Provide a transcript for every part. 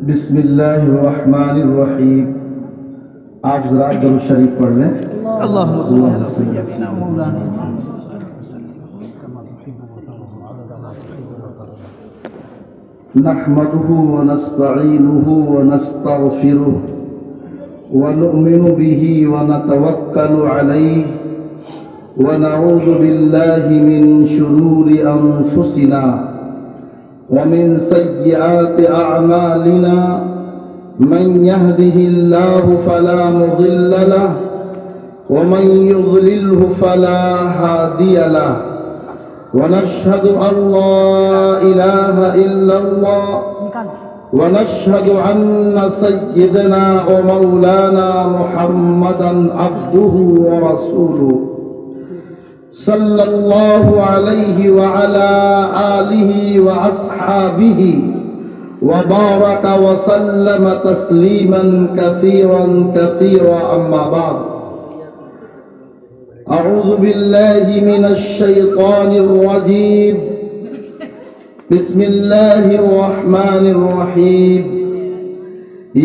بسم اللہ الرحمن الرحیم. آپ ذرا درود شریف پڑھ لیں. اللهم صل على سيدنا مولانا نحمده ونستعینه ونستغفره ونؤمن به ونتوکل علیہ ونعوذ باللہ من شرور انفسنا ومن سیئات اعمالنا من يهده الله فلا مضل له ومن يضلله فلا هادي له ونشهد أن لا إله إلا الله ونشهد أن سيدنا ومولانا محمدا عبده ورسوله صلى الله عليه وعلى آله وأصحابه وبارك وسلم تسليما كثيرا كثيرا. أما بعد، أعوذ بالله من الشيطان الرجيم. بسم الله الرحمن الرحيم.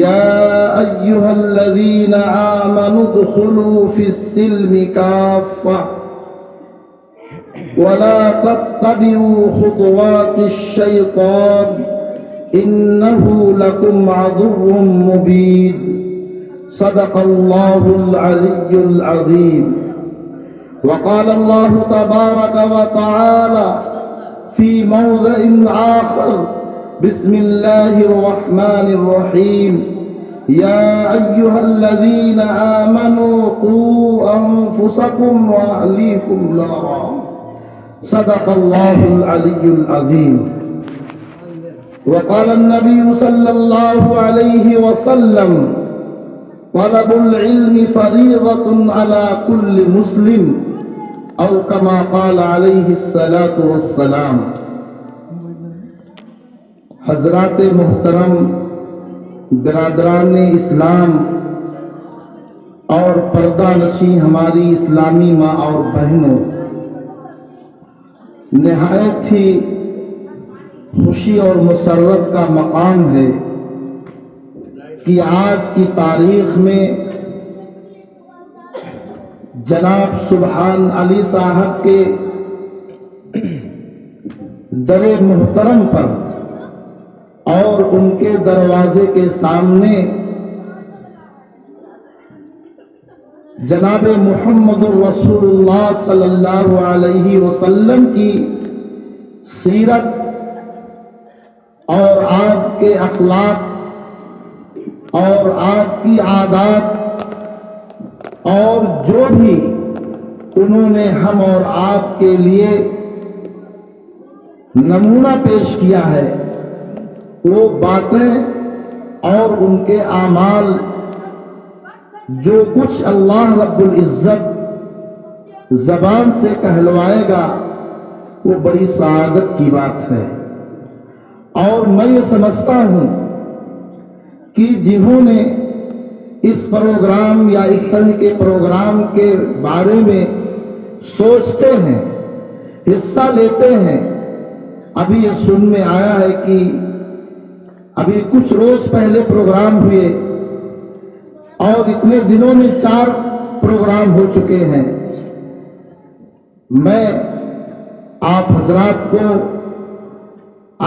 يا أيها الذين آمنوا ادخلوا في السلم كافة ولا تتبعوا خطوات الشيطان إنه لكم عدو مبين. صدق الله العلي العظيم. وقال الله تبارك وتعالى في موضع آخر: بسم الله الرحمن الرحيم. يا أيها الذين آمنوا قوا أنفسكم وأهليكم نارا. صدق الله العلي العظيم. وقال النبي صلى الله عليه وسلم: طلب العلم فريضة على كل مسلم، او كما قال علیہ الصلاة والسلام. حضرات محترم، برادران اسلام اور پردہ نشین ہماری اسلامی ماں اور بہنوں، نہایت ہی خوشی اور مسرت کا مقام ہے کہ آج کی تاریخ میں جناب سبحان علی صاحب کے در محترم پر اور ان کے دروازے کے سامنے جناب محمد رسول اللہ صلی اللہ علیہ وسلم کی سیرت اور آپ کے اخلاق اور آپ کی عادات اور جو بھی انہوں نے ہم اور آپ کے لیے نمونہ پیش کیا ہے، وہ باتیں اور ان کے اعمال جو کچھ اللہ رب العزت زبان سے کہلوائے گا، وہ بڑی سعادت کی بات ہے. اور میں یہ سمجھتا ہوں کہ جنہوں نے اس پروگرام یا اس طرح کے پروگرام کے بارے میں سوچتے ہیں، حصہ لیتے ہیں، ابھی یہ سن میں آیا ہے کہ ابھی کچھ روز پہلے پروگرام ہوئے اور اتنے دنوں میں 4 پروگرام ہو چکے ہیں. میں آپ حضرات کو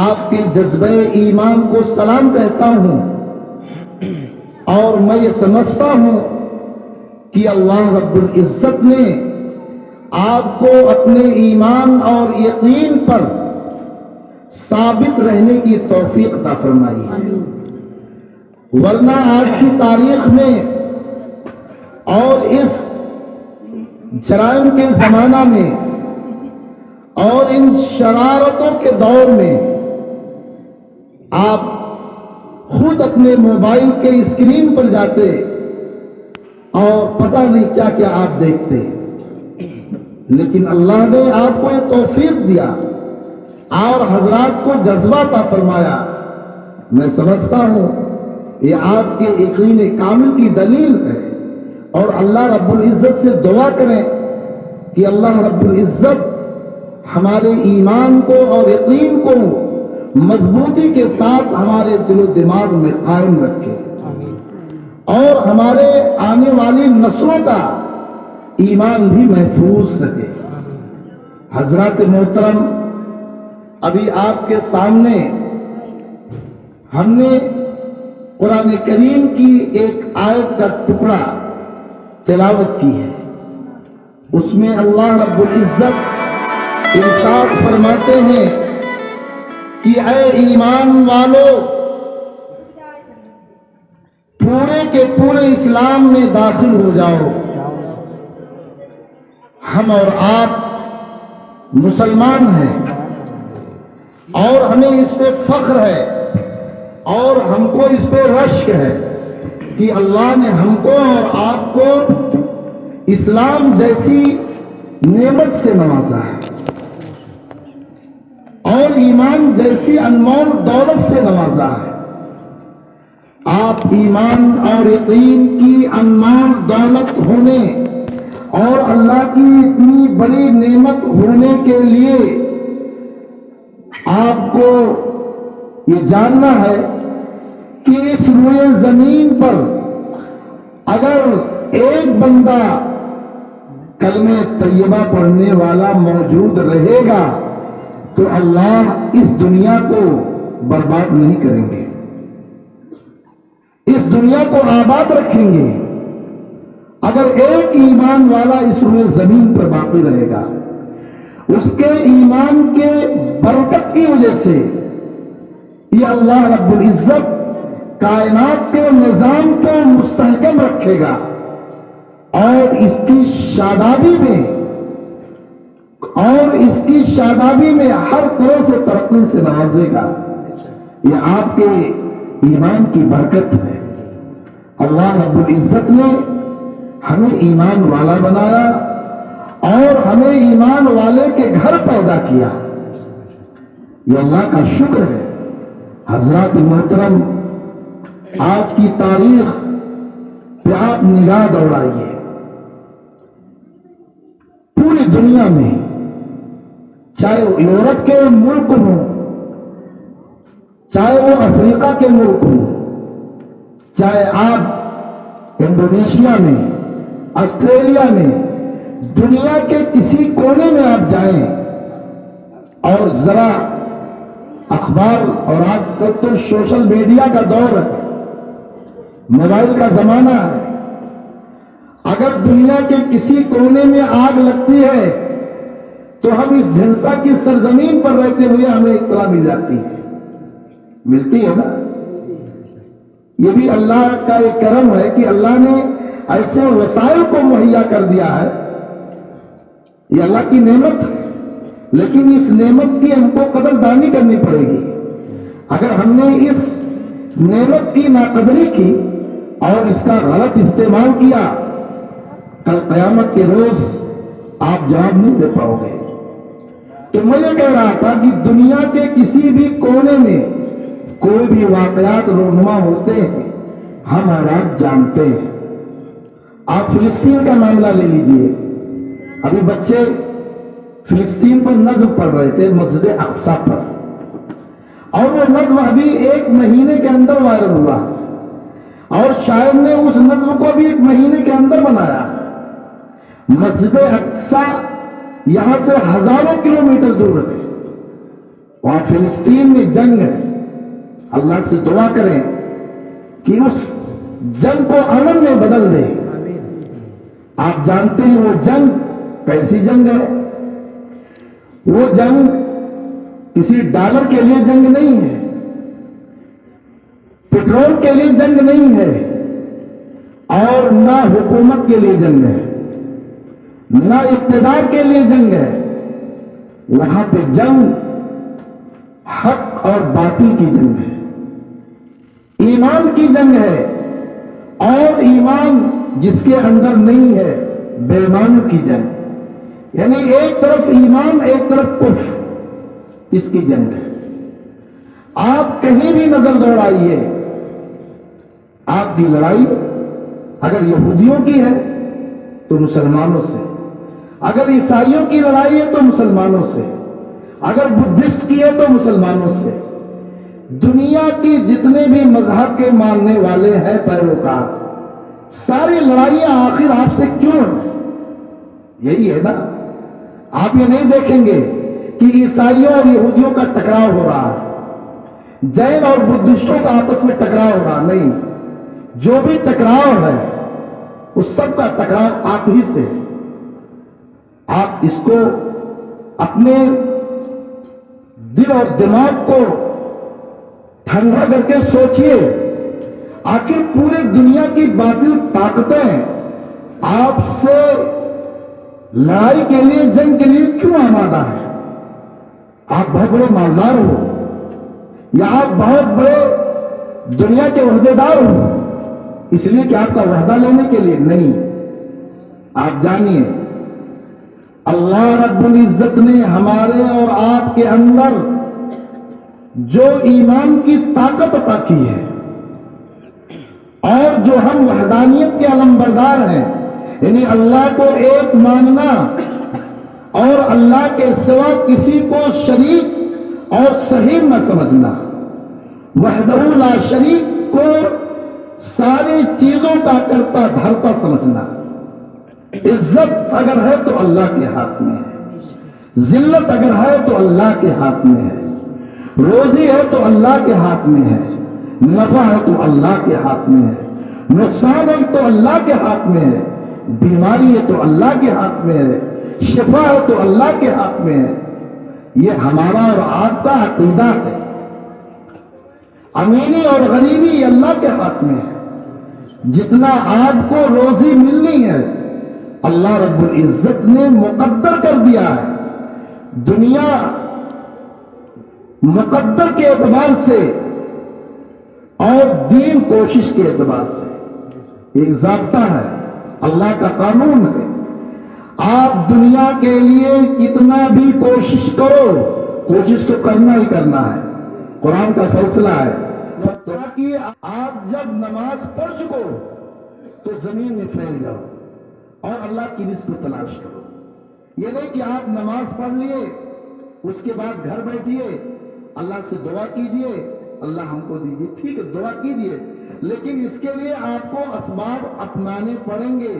آپ کے جذبہ ایمان کو سلام کہتا ہوں، اور میں یہ سمجھتا ہوں کہ اللہ رب العزت نے آپ کو اپنے ایمان اور یقین پر ثابت رہنے کی توفیق عطا فرمائی. ورنہ آج کی تاریخ میں اور اس جرائم کے زمانہ میں اور ان شرارتوں کے دور میں آپ خود اپنے موبائل کے اسکرین پر جاتے اور پتہ نہیں کیا کیا آپ دیکھتے، لیکن اللہ نے آپ کو یہ توفیق دیا اور حضرات کو جذبہ عطا فرمایا. میں سمجھتا ہوں یہ آپ کے یقین کامل کی دلیل ہے، اور اللہ رب العزت سے دعا کریں کہ اللہ رب العزت ہمارے ایمان کو اور یقین کو مضبوطی کے ساتھ ہمارے دل و دماغ میں قائم رکھے اور ہمارے آنے والی نسلوں کا ایمان بھی محفوظ رکھے۔ حضرات محترم، ابھی آپ کے سامنے ہم نے قرآن کریم کی ایک آیت کا ٹکڑا تلاوت کی ہے۔ اس میں اللہ رب العزت ارشاد فرماتے ہیں کہ اے ایمان والو، پورے کے پورے اسلام میں داخل ہو جاؤ۔ ہم اور آپ مسلمان ہیں اور ہمیں اس پہ فخر ہے اور ہم کو اس پہ رشک ہے کہ اللہ نے ہم کو اور آپ کو اسلام جیسی نعمت سے نوازا ہے اور ایمان جیسی انمول دولت سے نوازا ہے۔ آپ ایمان اور یقین کی انمول دولت ہونے اور اللہ کی اتنی بڑی نعمت ہونے کے لیے آپ کو یہ جاننا ہے کہ اس روئے زمین پر اگر ایک بندہ کلمہ طیبہ پڑھنے والا موجود رہے گا تو اللہ اس دنیا کو برباد نہیں کریں گے، اس دنیا کو آباد رکھیں گے۔ اگر ایک ایمان والا اس روئے زمین پر باقی رہے گا، اس کے ایمان کے برکت کی وجہ سے یہ اللہ رب العزت کائنات کے نظام کو مستحکم رکھے گا اور اس کی شادابی میں ہر طرح سے ترقی سے نوازے گا۔ یہ آپ کے ایمان کی برکت ہے۔ اللہ رب العزت نے ہمیں ایمان والا بنایا اور ہمیں ایمان والے کے گھر پیدا کیا، یہ اللہ کا شکر ہے۔ حضرات محترم، آج کی تاریخ پہ آپ نگاہ دوڑائیے، پوری دنیا میں چاہے وہ یورپ کے ملک ہوں، چاہے وہ افریقہ کے ملک ہوں، چاہے آپ انڈونیشیا میں، آسٹریلیا میں، دنیا کے کسی کونے میں آپ جائیں اور ذرا اخبار، اور آج کل تو سوشل میڈیا کا دور ہے، موبائل کا زمانہ ہے، اگر دنیا کے کسی کونے میں آگ لگتی ہے تو ہم اس بھنسا کی سرزمین پر رہتے ہوئے ہمیں اطلاع مل جاتی ہے، ملتی ہے نا۔ یہ بھی اللہ کا ایک کرم ہے کہ اللہ نے ایسے وسائل کو مہیا کر دیا ہے، یہ اللہ کی نعمت ہے، لیکن اس نعمت کی ہم کو قدردانی کرنی پڑے گی۔ اگر ہم نے اس نعمت کی ناقدری کی اور اس کا غلط استعمال کیا، کل قیامت کے روز آپ جواب نہیں دے پاؤ گے۔ تو میں یہ کہہ رہا تھا کہ دنیا کے کسی بھی کونے میں کوئی بھی واقعات رونما ہوتے ہیں، ہم اور آپ جانتے ہیں۔ آپ فلسطین کا معاملہ لے لیجئے، ابھی بچے فلسطین پر نظم پڑھ رہے تھے مسجد اقصی پر، اور وہ نظم ابھی 1 مہینے کے اندر وائرل ہوا اور شاعر نے اس نظم کو بھی 1 مہینے کے اندر بنایا۔ مسجد اقصی یہاں سے ہزاروں کلومیٹر دور ہے، وہاں فلسطین میں جنگ ہے۔ اللہ سے دعا کریں کہ اس جنگ کو امن میں بدل دے۔ آپ جانتے ہیں وہ جنگ کیسی جنگ ہے؟ وہ جنگ کسی ڈالر کے لیے جنگ نہیں ہے، پیٹرول کے لیے جنگ نہیں ہے، اور نہ حکومت کے لیے جنگ ہے، نہ اقتدار کے لیے جنگ ہے۔ وہاں پہ جنگ حق اور باطل کی جنگ ہے، ایمان کی جنگ ہے، اور ایمان جس کے اندر نہیں ہے بے ایمانوں کی جنگ، یعنی ایک طرف ایمان ایک طرف کفر، اس کی جنگ ہے۔ آپ کہیں بھی نظر دوڑائیے، آپ کی لڑائی اگر یہودیوں کی ہے تو مسلمانوں سے، اگر عیسائیوں کی لڑائی ہے تو مسلمانوں سے، اگر بدھسٹ کی ہے تو مسلمانوں سے، دنیا کی جتنے بھی مذہب کے ماننے والے ہیں پیروکار، ساری لڑائیاں آخر آپ سے کیوں ہیں؟ یہی ہے نا. آپ یہ نہیں دیکھیں گے کہ عیسائیوں اور یہودیوں کا ٹکراؤ ہو رہا ہے، جین اور بدھسٹوں کا آپس میں ٹکراؤ ہو رہا نہیں. جو بھی ٹکراؤ ہے اس سب کا ٹکراؤ آپ ہی سے. آپ اس کو اپنے دل اور دماغ کو ٹھنڈا کر کے سوچئے. آخر پورے دنیا کی باطل طاقتیں آپ سے لڑائی کے لیے، جنگ کے لیے کیوں آمادہ ہے؟ آپ بہت بڑے مالدار ہو یا آپ بہت بڑے دنیا کے عہدیدار ہو، اس لیے کہ آپ کا وعدہ لینے کے لیے نہیں. آپ جانیے اللہ رب العزت نے ہمارے اور آپ کے اندر جو ایمان کی طاقت عطا کی ہے اور جو ہم وحدانیت کے علمبردار ہیں، یعنی اللہ کو ایک ماننا اور اللہ کے سوا کسی کو شریک اور صحیح نہ سمجھنا، وحدہ لا شریک کو ساری چیزوں کا کرتا دھرتا سمجھنا. عزت اگر ہے تو اللہ کے ہاتھ میں ہے، ذلت اگر ہے تو اللہ کے ہاتھ میں ہے، روزی ہے تو اللہ کے ہاتھ میں ہے، نفع ہے تو اللہ کے ہاتھ میں ہے، نقصان ہے تو اللہ کے ہاتھ میں ہے، بیماری ہے تو اللہ کے ہاتھ میں ہے، شفا ہے تو اللہ کے ہاتھ میں ہے. یہ ہمارا اور آپ کا عقیدہ ہے. امینی اور غریبی یہ اللہ کے ہاتھ میں ہے. جتنا آپ کو روزی ملنی ہے اللہ رب العزت نے مقدر کر دیا ہے. دنیا مقدر کے اعتبار سے اور دین کوشش کے اعتبار سے ایک ضابطہ ہے، اللہ کا قانون ہے. آپ دنیا کے لیے کتنا بھی کوشش کرو، کوشش تو کرنا ہی کرنا ہے، قرآن کا فیصلہ ہے. تاکہ آپ جب نماز پڑھ چکو تو زمین میں پھیل جاؤ اور اللہ کی رزق کو تلاش کرو. یہ نہیں کہ آپ نماز پڑھ لیے اس کے بعد گھر بیٹھیے، اللہ سے دعا کیجئے اللہ ہم کو دیجئے. ٹھیک ہے دعا کیجئے، لیکن اس کے لیے آپ کو اسباب اپنانے پڑیں گے.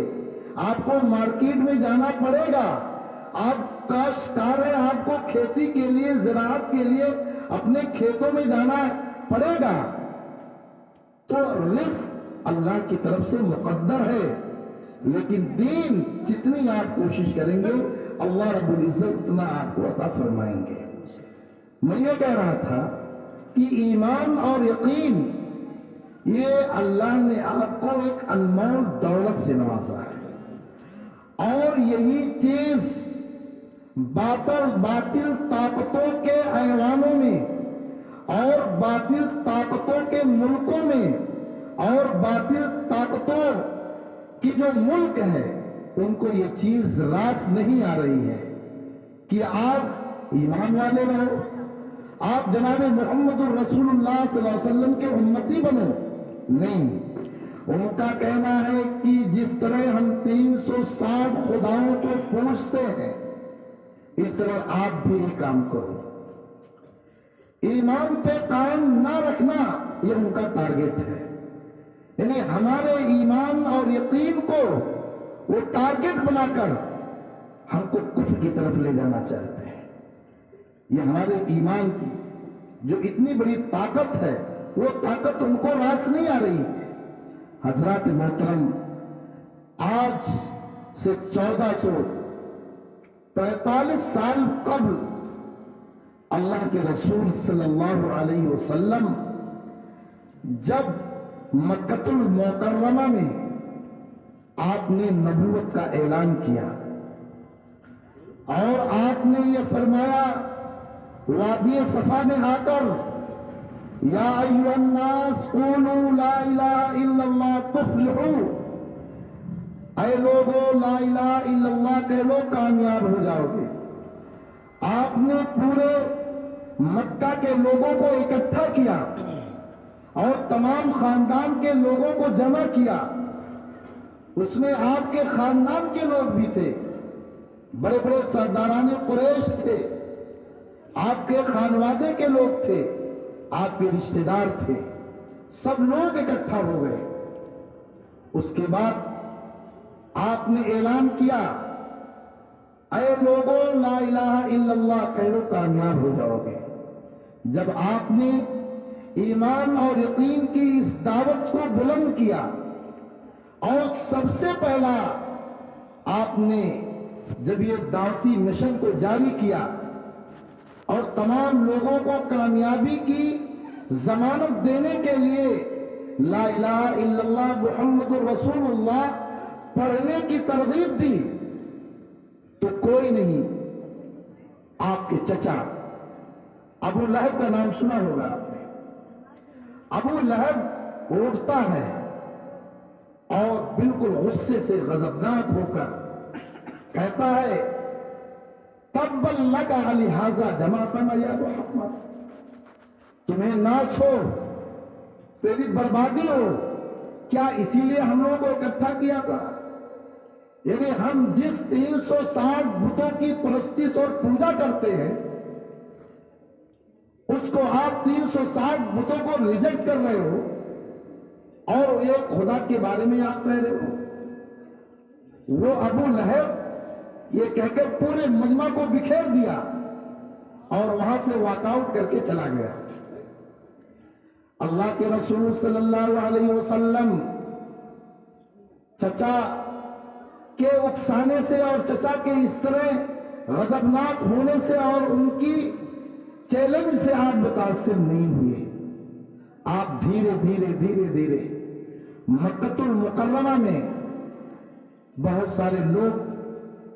آپ کو مارکیٹ میں جانا پڑے گا. آپ کاشتکار ہیں، آپ کو کھیتی کے لیے، زراعت کے لیے اپنے کھیتوں میں جانا پڑے گا. تو رزق اللہ کی طرف سے مقدر ہے، لیکن دین جتنی آپ کوشش کریں گے اللہ رب العزت اتنا آپ کو عطا فرمائیں گے. میں یہ کہہ رہا تھا کہ ایمان اور یقین یہ اللہ نے آپ کو ایک انمول دولت سے نوازا ہے، اور یہی چیز باطل طاقتوں کے ایوانوں میں اور باطل طاقتوں کے ملکوں میں اور باطل طاقتوں کی جو ملک ہے ان کو یہ چیز راس نہیں آ رہی ہے کہ آپ ایمان والے رہو، آپ جناب محمد الرسول اللہ صلی اللہ علیہ وسلم کے امتی بنو. نہیں، ان کا کہنا ہے کہ جس طرح ہم 360 خداؤں کو پوجتے ہیں اس طرح آپ بھی یہ کام کرو. ایمان پہ قائم نہ رکھنا یہ ان کا ٹارگیٹ ہے. یعنی ہمارے ایمان اور یقین کو وہ ٹارگیٹ بنا کر ہم کو کفر کی طرف لے جانا چاہتے ہیں. یہ ہمارے ایمان کی جو اتنی بڑی طاقت ہے وہ طاقت ان کو راس نہیں آ رہی ہے. حضرات محترم، آج سے 1445 سال قبل اللہ کے رسول صلی اللہ علیہ وسلم جب مکۃ المکرمہ میں آپ نے نبوت کا اعلان کیا اور آپ نے یہ فرمایا وادی صفا میں آ کر یا ایھا الناس قولوا لا الہ الا اللہ تفلحوا، اے لوگو لا الہ الا اللہ کہہ لو کامیاب ہو جاؤ گے. آپ نے پورے مکہ کے لوگوں کو اکٹھا کیا اور تمام خاندان کے لوگوں کو جمع کیا. اس میں آپ کے خاندان کے لوگ بھی تھے، بڑے بڑے سرداران قریش تھے، آپ کے خانوادے کے لوگ تھے، آپ کے رشتہ دار تھے، سب لوگ اکٹھا ہو گئے۔ اس کے بعد آپ نے اعلان کیا، اے لوگوں لا الہ الا اللہ کہہ لو، کامیاب ہو جاؤ گے۔ جب آپ نے ایمان اور یقین کی اس دعوت کو بلند کیا اور سب سے پہلا آپ نے جب یہ دعوتی مشن کو جاری کیا اور تمام لوگوں کو کامیابی کی ضمانت دینے کے لیے لا الہ الا اللہ محمد رسول اللہ پڑھنے کی ترغیب دی، تو کوئی نہیں، آپ کے چچا ابو لہب کا نام سنا ہوگا آپ نے۔ ابو لہب اٹھتا ہے اور بالکل غصے سے غضبناک ہو کر کہتا ہے، تبا لک لہذا جمعتنا یا محمد، تمہیں ناس ہو، تیری بربادی ہو، کیا اسی لیے ہم لوگوں کو اکٹھا کیا تھا؟ یعنی ہم جس 360 بتوں کی پرستش اور پوجا کرتے ہیں اس کو آپ 360 بتوں کو ریجیکٹ کر رہے ہو اور ایک خدا کے بارے میں آپ کہہ رہے ہو۔ وہ ابو لہب یہ کہہ کر پورے مجمع کو بکھیر دیا اور وہاں سے واک آؤٹ کر کے چلا گیا۔ اللہ کے رسول صلی اللہ علیہ وسلم چچا کے اکسانے سے اور چچا کے اس طرح غضبناک ہونے سے اور ان کی چیلنج سے آپ متاثر نہیں ہوئے۔ آپ دھیرے دھیرے دھیرے دھیرے مکۃ المکرمہ میں بہت سارے لوگ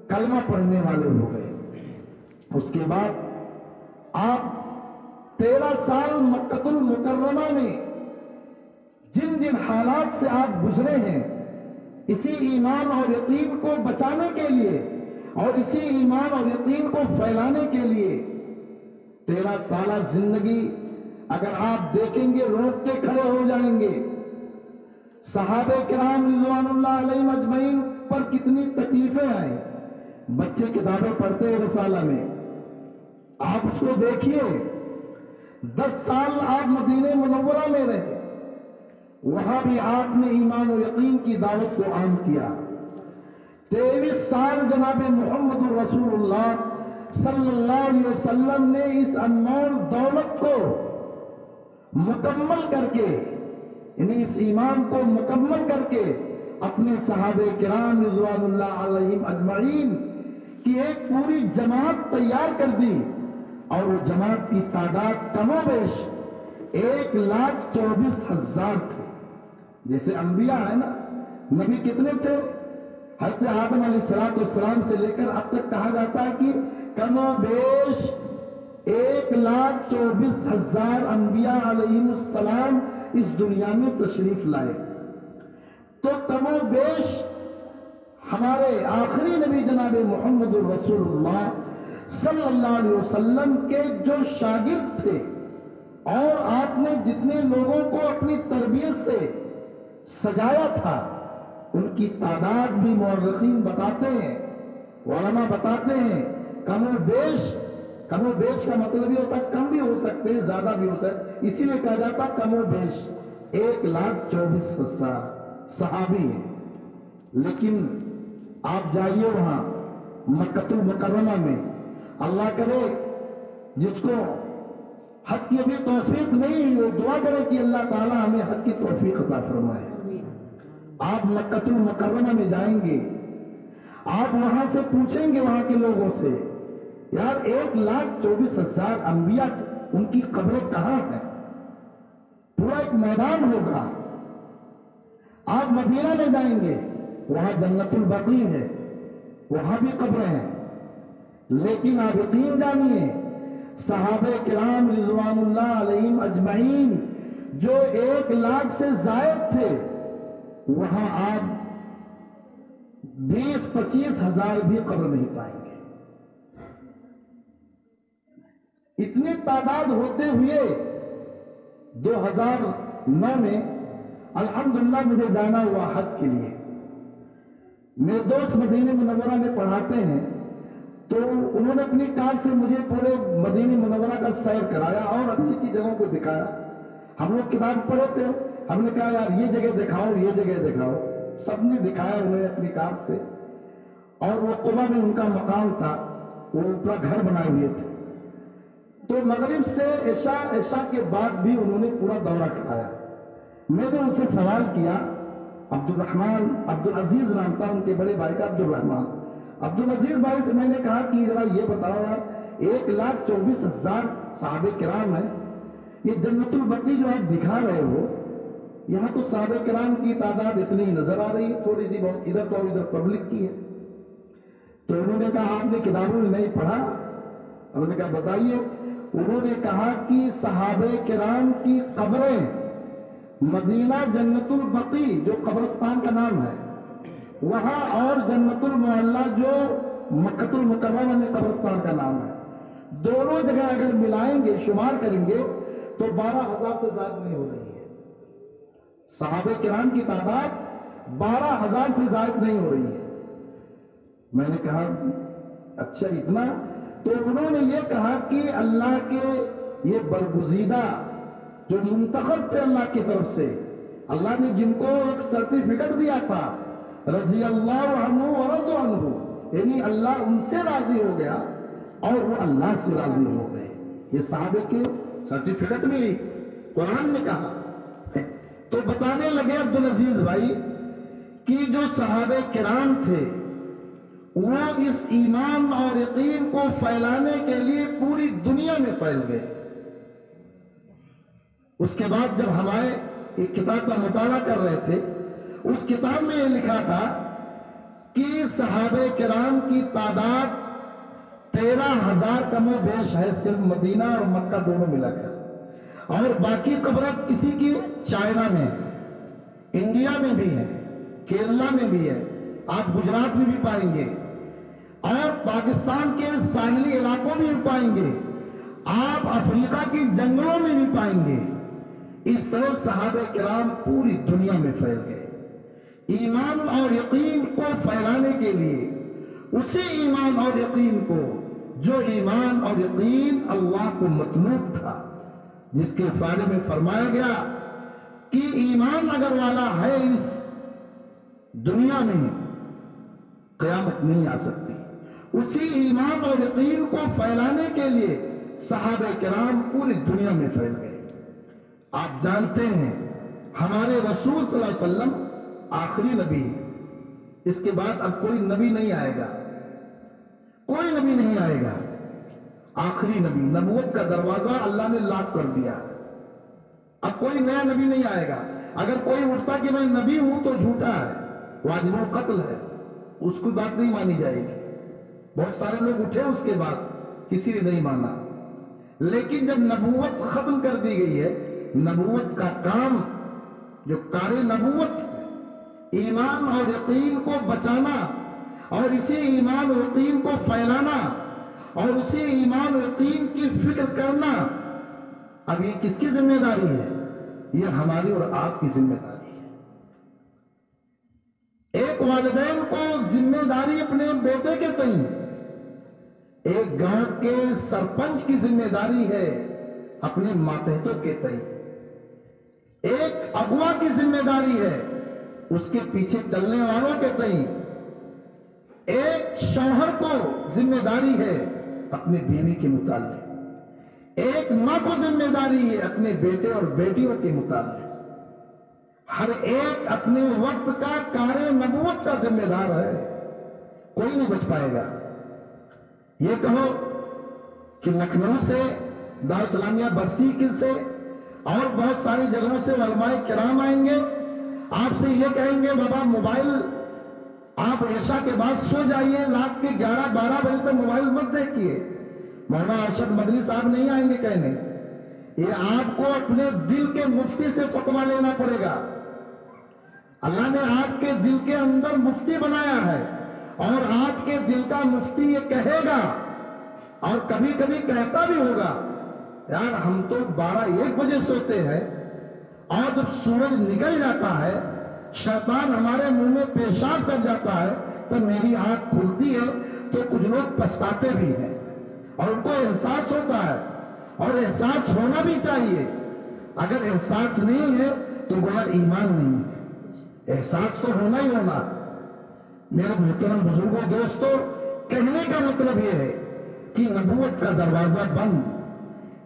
کلمہ پڑھنے والے ہو گئے۔ اس کے بعد آپ 13 سال مکۃ المکرمہ میں جن جن حالات سے آپ گزرے ہیں، اسی ایمان اور یقین کو بچانے کے لیے اور اسی ایمان اور یقین کو پھیلانے کے لیے 13 سالہ زندگی اگر آپ دیکھیں گے روکتے کھڑے ہو جائیں گے۔ صحابہ کرام رضوان اللہ علیہم اجمعین پر کتنی تکلیفیں آئیں۔ بچے کتابیں پڑھتے ہیں رسالہ میں، آپ اس کو دیکھیے۔ 10 سال آپ مدینہ منورہ میں رہے، وہاں بھی آپ نے ایمان و یقین کی دعوت کو عام کیا۔ 23 سال جناب محمد رسول اللہ صلی اللہ علیہ وسلم نے اس انمول دولت کو مکمل کر کے، یعنی اس ایمان کو مکمل کر کے اپنے صحابہ کرام رضوان اللہ علیہم اجمعین کی ایک پوری جماعت تیار کر دی، اور وہ جماعت کی تعداد کم و بیش 1,24,000 تھے۔ جیسے انبیاء ہے نا، نبی کتنے تھے؟ حضرت آدم علیہ السلام سے لے کر اب تک کہا جاتا ہے کہ کم و بیش 1,24,000 انبیاء علیہم السلام اس دنیا میں تشریف لائے۔ تو کم و بیش ہمارے آخری نبی جناب محمد رسول اللہ صلی اللہ علیہ وسلم کے جو شاگرد تھے، اور آپ نے جتنے لوگوں کو اپنی تربیت سے سجایا تھا، ان کی تعداد بھی مورخین بتاتے ہیں، علماء بتاتے ہیں، کم و بیش کا مطلب یہ ہوتا ہے کم بھی ہو سکتے ہیں، زیادہ بھی ہوتا ہے، اسی لیے کہا جاتا کم و بیش 1,24,000 صحابی ہیں۔ لیکن آپ جائیے وہاں مکۃ المکرمہ میں، اللہ کرے جس کو حج کی ابھی توفیق نہیں ہوئی وہ دعا کرے کہ اللہ تعالی ہمیں حج کی توفیق عطا فرمائے۔ آپ مکۃ المکرمہ میں جائیں گے، آپ وہاں سے پوچھیں گے وہاں کے لوگوں سے، یار 1,24,000 انبیاء ان کی قبریں کہاں ہیں؟ پورا ایک میدان ہوگا۔ آپ مدینہ میں جائیں گے، وہاں جنت البقیع ہے، وہاں بھی قبریں ہیں، لیکن آپ یقین جانیے صحابہ کرام رضوان اللہ علیہم اجمعین جو 1,00,000 سے زائد تھے، وہاں آپ 20-25 ہزار بھی قبر نہیں پائیں گے۔ اتنی تعداد ہوتے ہوئے 2009 میں الحمدللہ مجھے جانا ہوا حج کے لیے۔ میرے دوست مدینہ منورہ میں پڑھاتے ہیں، تو انہوں نے اپنی کار سے مجھے پورے مدینہ منورہ کا سیر کرایا اور اچھی اچھی جگہوں کو دکھایا. ہم لوگ کتاب پڑھے تھے, ہم نے کہا یار یہ جگہ دکھاؤ, یہ جگہ دکھاؤ. سب نے دکھایا انہیں اپنی کار سے. اور وہ قبا میں ان کا مقام تھا, وہ اپنا گھر بنائے ہوئے تھے. تو مغرب سے عشاء کے بعد بھی انہوں نے پورا دورہ کرایا. میں نے ان سے سوال کیا, عبدالعزیز نام تھا ان کے بڑے بھائی کا, عبدالعزیز بھائی سے میں نے کہا کہ ذرا یہ بتاؤ یار, 1,24,000 صحابہ کرام ہیں, یہ جنت البقیع جو آپ دکھا رہے ہو, یہاں تو صحابہ کرام کی تعداد اتنی نظر آ رہی ہے, تھوڑی سی بہت ادھر تو ادھر پبلک کی ہے. تو انہوں نے کہا آپ نے کتابوں میں نہیں پڑھا؟ انہوں نے کہا بتائیے. انہوں نے کہا کہ صحابہ کرام کی قبریں مدینہ جنت البقیع جو قبرستان کا نام ہے وہاں, اور جنت المعلا جو مکۃ المکرمہ میں قبرستان کا نام ہے, دونوں جگہ اگر ملائیں گے, شمار کریں گے تو 12,000 سے زائد نہیں ہو رہی ہے. صحابہ کرام کی تعداد 12,000 سے زائد نہیں ہو رہی ہے. میں نے کہا اچھا اتنا؟ تو انہوں نے یہ کہا کہ اللہ کے یہ برگزیدہ جو منتخب تھے اللہ کی طرف سے, اللہ نے جن کو ایک سرٹیفکیٹ دیا تھا, رضی اللہ عنہ ورضوا عنہ, یعنی اللہ ان سے راضی ہو گیا اور وہ اللہ سے راضی ہو گئے. یہ صحابہ کے سرٹیفکیٹ ملی, قرآن نے کہا. تو بتانے لگے عبدالعزیز بھائی کہ جو صحابہ کرام تھے وہ اس ایمان اور یقین کو پھیلانے کے لیے پوری دنیا میں پھیل گئے. اس کے بعد جب ہمارے ایک کتاب کا مطالعہ کر رہے تھے, اس کتاب میں یہ لکھا تھا کہ صحابہ کرام کی تعداد 13,000 کم و بیش ہے, صرف مدینہ اور مکہ دونوں ملا کر. اور باقی قبریں کسی کی چائنا میں, انڈیا میں بھی ہے, کیرلا میں بھی ہے, آپ گجرات میں بھی پائیں گے, اور پاکستان کے ساحلی علاقوں میں بھی پائیں گے, آپ افریقہ کی جنگلوں میں بھی پائیں گے. اس طرح صحابہ کرام پوری دنیا میں پھیل گئے. ایمان اور یقین کو پھیلانے کے لیے, اسی ایمان اور یقین کو جو ایمان اور یقین اللہ کو مطلوب تھا, جس کے بارے میں فرمایا گیا کہ ایمان اگر والا ہے اس دنیا میں قیامت نہیں آ سکتی. اسی ایمان اور یقین کو پھیلانے کے لیے صحابہ کرام پوری دنیا میں پھیل گئے. آپ جانتے ہیں ہمارے رسول صلی اللہ علیہ وسلم آخری نبی, اس کے بعد اب کوئی نبی نہیں آئے گا, کوئی نبی نہیں آئے گا. آخری نبی, نبوت کا دروازہ اللہ نے لاک کر دیا. اب کوئی نیا نبی نہیں آئے گا. اگر کوئی اٹھتا کہ میں نبی ہوں تو جھوٹا ہے, واجب القتل ہے, اس کی بات نہیں مانی جائے گی. بہت سارے لوگ اٹھے اس کے بعد, کسی نے نہیں مانا. لیکن جب نبوت ختم کر دی گئی ہے, نبوت کا کام جو کار نبوت, ایمان اور یقین کو بچانا اور اسی ایمان و یقین کو پھیلانا اور اسی ایمان و یقین کی فکر کرنا, اب یہ کس کی ذمہ داری ہے؟ یہ ہماری اور آپ کی ذمہ داری ہے. ایک والدین کو ذمہ داری اپنے بیٹے کے تئیں, ایک گاؤں کے سرپنچ کی ذمہ داری ہے اپنے ماتحتوں کے تئیں, ایک اغوا کی ذمہ داری ہے اس کے پیچھے چلنے والوں کے تئیں, ایک شوہر کو ذمہ داری ہے اپنے بیوی کے متعلق, ایک ماں کو ذمہ داری ہے اپنے بیٹے اور بیٹیوں کے متعلق. ہر ایک اپنے وقت کا کار نبوت کا ذمہ دار ہے, کوئی نہیں بچ پائے گا. یہ کہو کہ لکھنؤ سے, دارالسلامیہ بستی سے اور بہت ساری جگہوں سے علماء کرام آئیں گے, آپ سے یہ کہیں گے بابا موبائل آپ عشاء کے بعد سو جائیے, رات کے 11-12 بجے تک موبائل مت دیکھیے. مولانا ارشد مدنی صاحب نہیں آئیں گے کہنے, یہ آپ کو اپنے دل کے مفتی سے فتویٰ لینا پڑے گا. اللہ نے آپ کے دل کے اندر مفتی بنایا ہے اور آپ کے دل کا مفتی یہ کہے گا اور کبھی کبھی کہتا بھی ہوگا, یار ہم تو 12-1 بجے سوتے ہیں اور جب سورج نکل جاتا ہے شیطان ہمارے منہ میں پیشاب کر جاتا ہے تو میری آنکھ کھلتی ہے تو کچھ لوگ پچھتاتے بھی ہیں اور ان کو احساس ہوتا ہے، اور احساس ہونا بھی چاہیے۔ اگر احساس نہیں ہے تو گویا ایمان نہیں ہے، احساس تو ہونا ہی ہونا۔ میرے محترم بزرگوں، دوستوں، کہنے کا مطلب یہ ہے کہ نبوت کا دروازہ بند،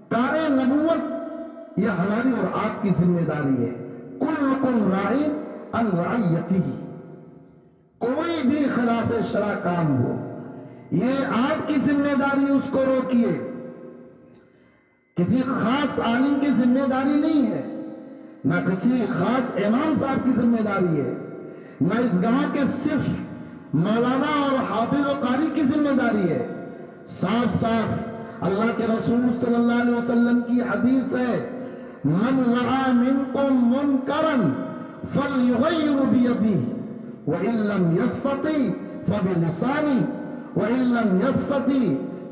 کار نبوت یہ ہماری اور آپ کی ذمہ داری ہے۔ کلکم راعٍ عن رعیتہ، کوئی بھی خلاف شرع کام ہو یہ آپ کی ذمہ داری، اس کو روکیے۔ کسی خاص عالم کی ذمہ داری نہیں ہے، نہ کسی خاص امام صاحب کی ذمہ داری ہے، نہ اس گاؤں کے صرف مولانا اور حافظ و قاری کی ذمہ داری ہے۔ صاف صاف اللہ کے رسول صلی اللہ علیہ وسلم کی حدیث ہے، من رعا منکم منکرا فلیغیر بیدہ وَإِن لَّمْ يَسْتَطِعْ فَبِلِسَانِهِ وَإِن لَّمْ يَسْتَطِعْ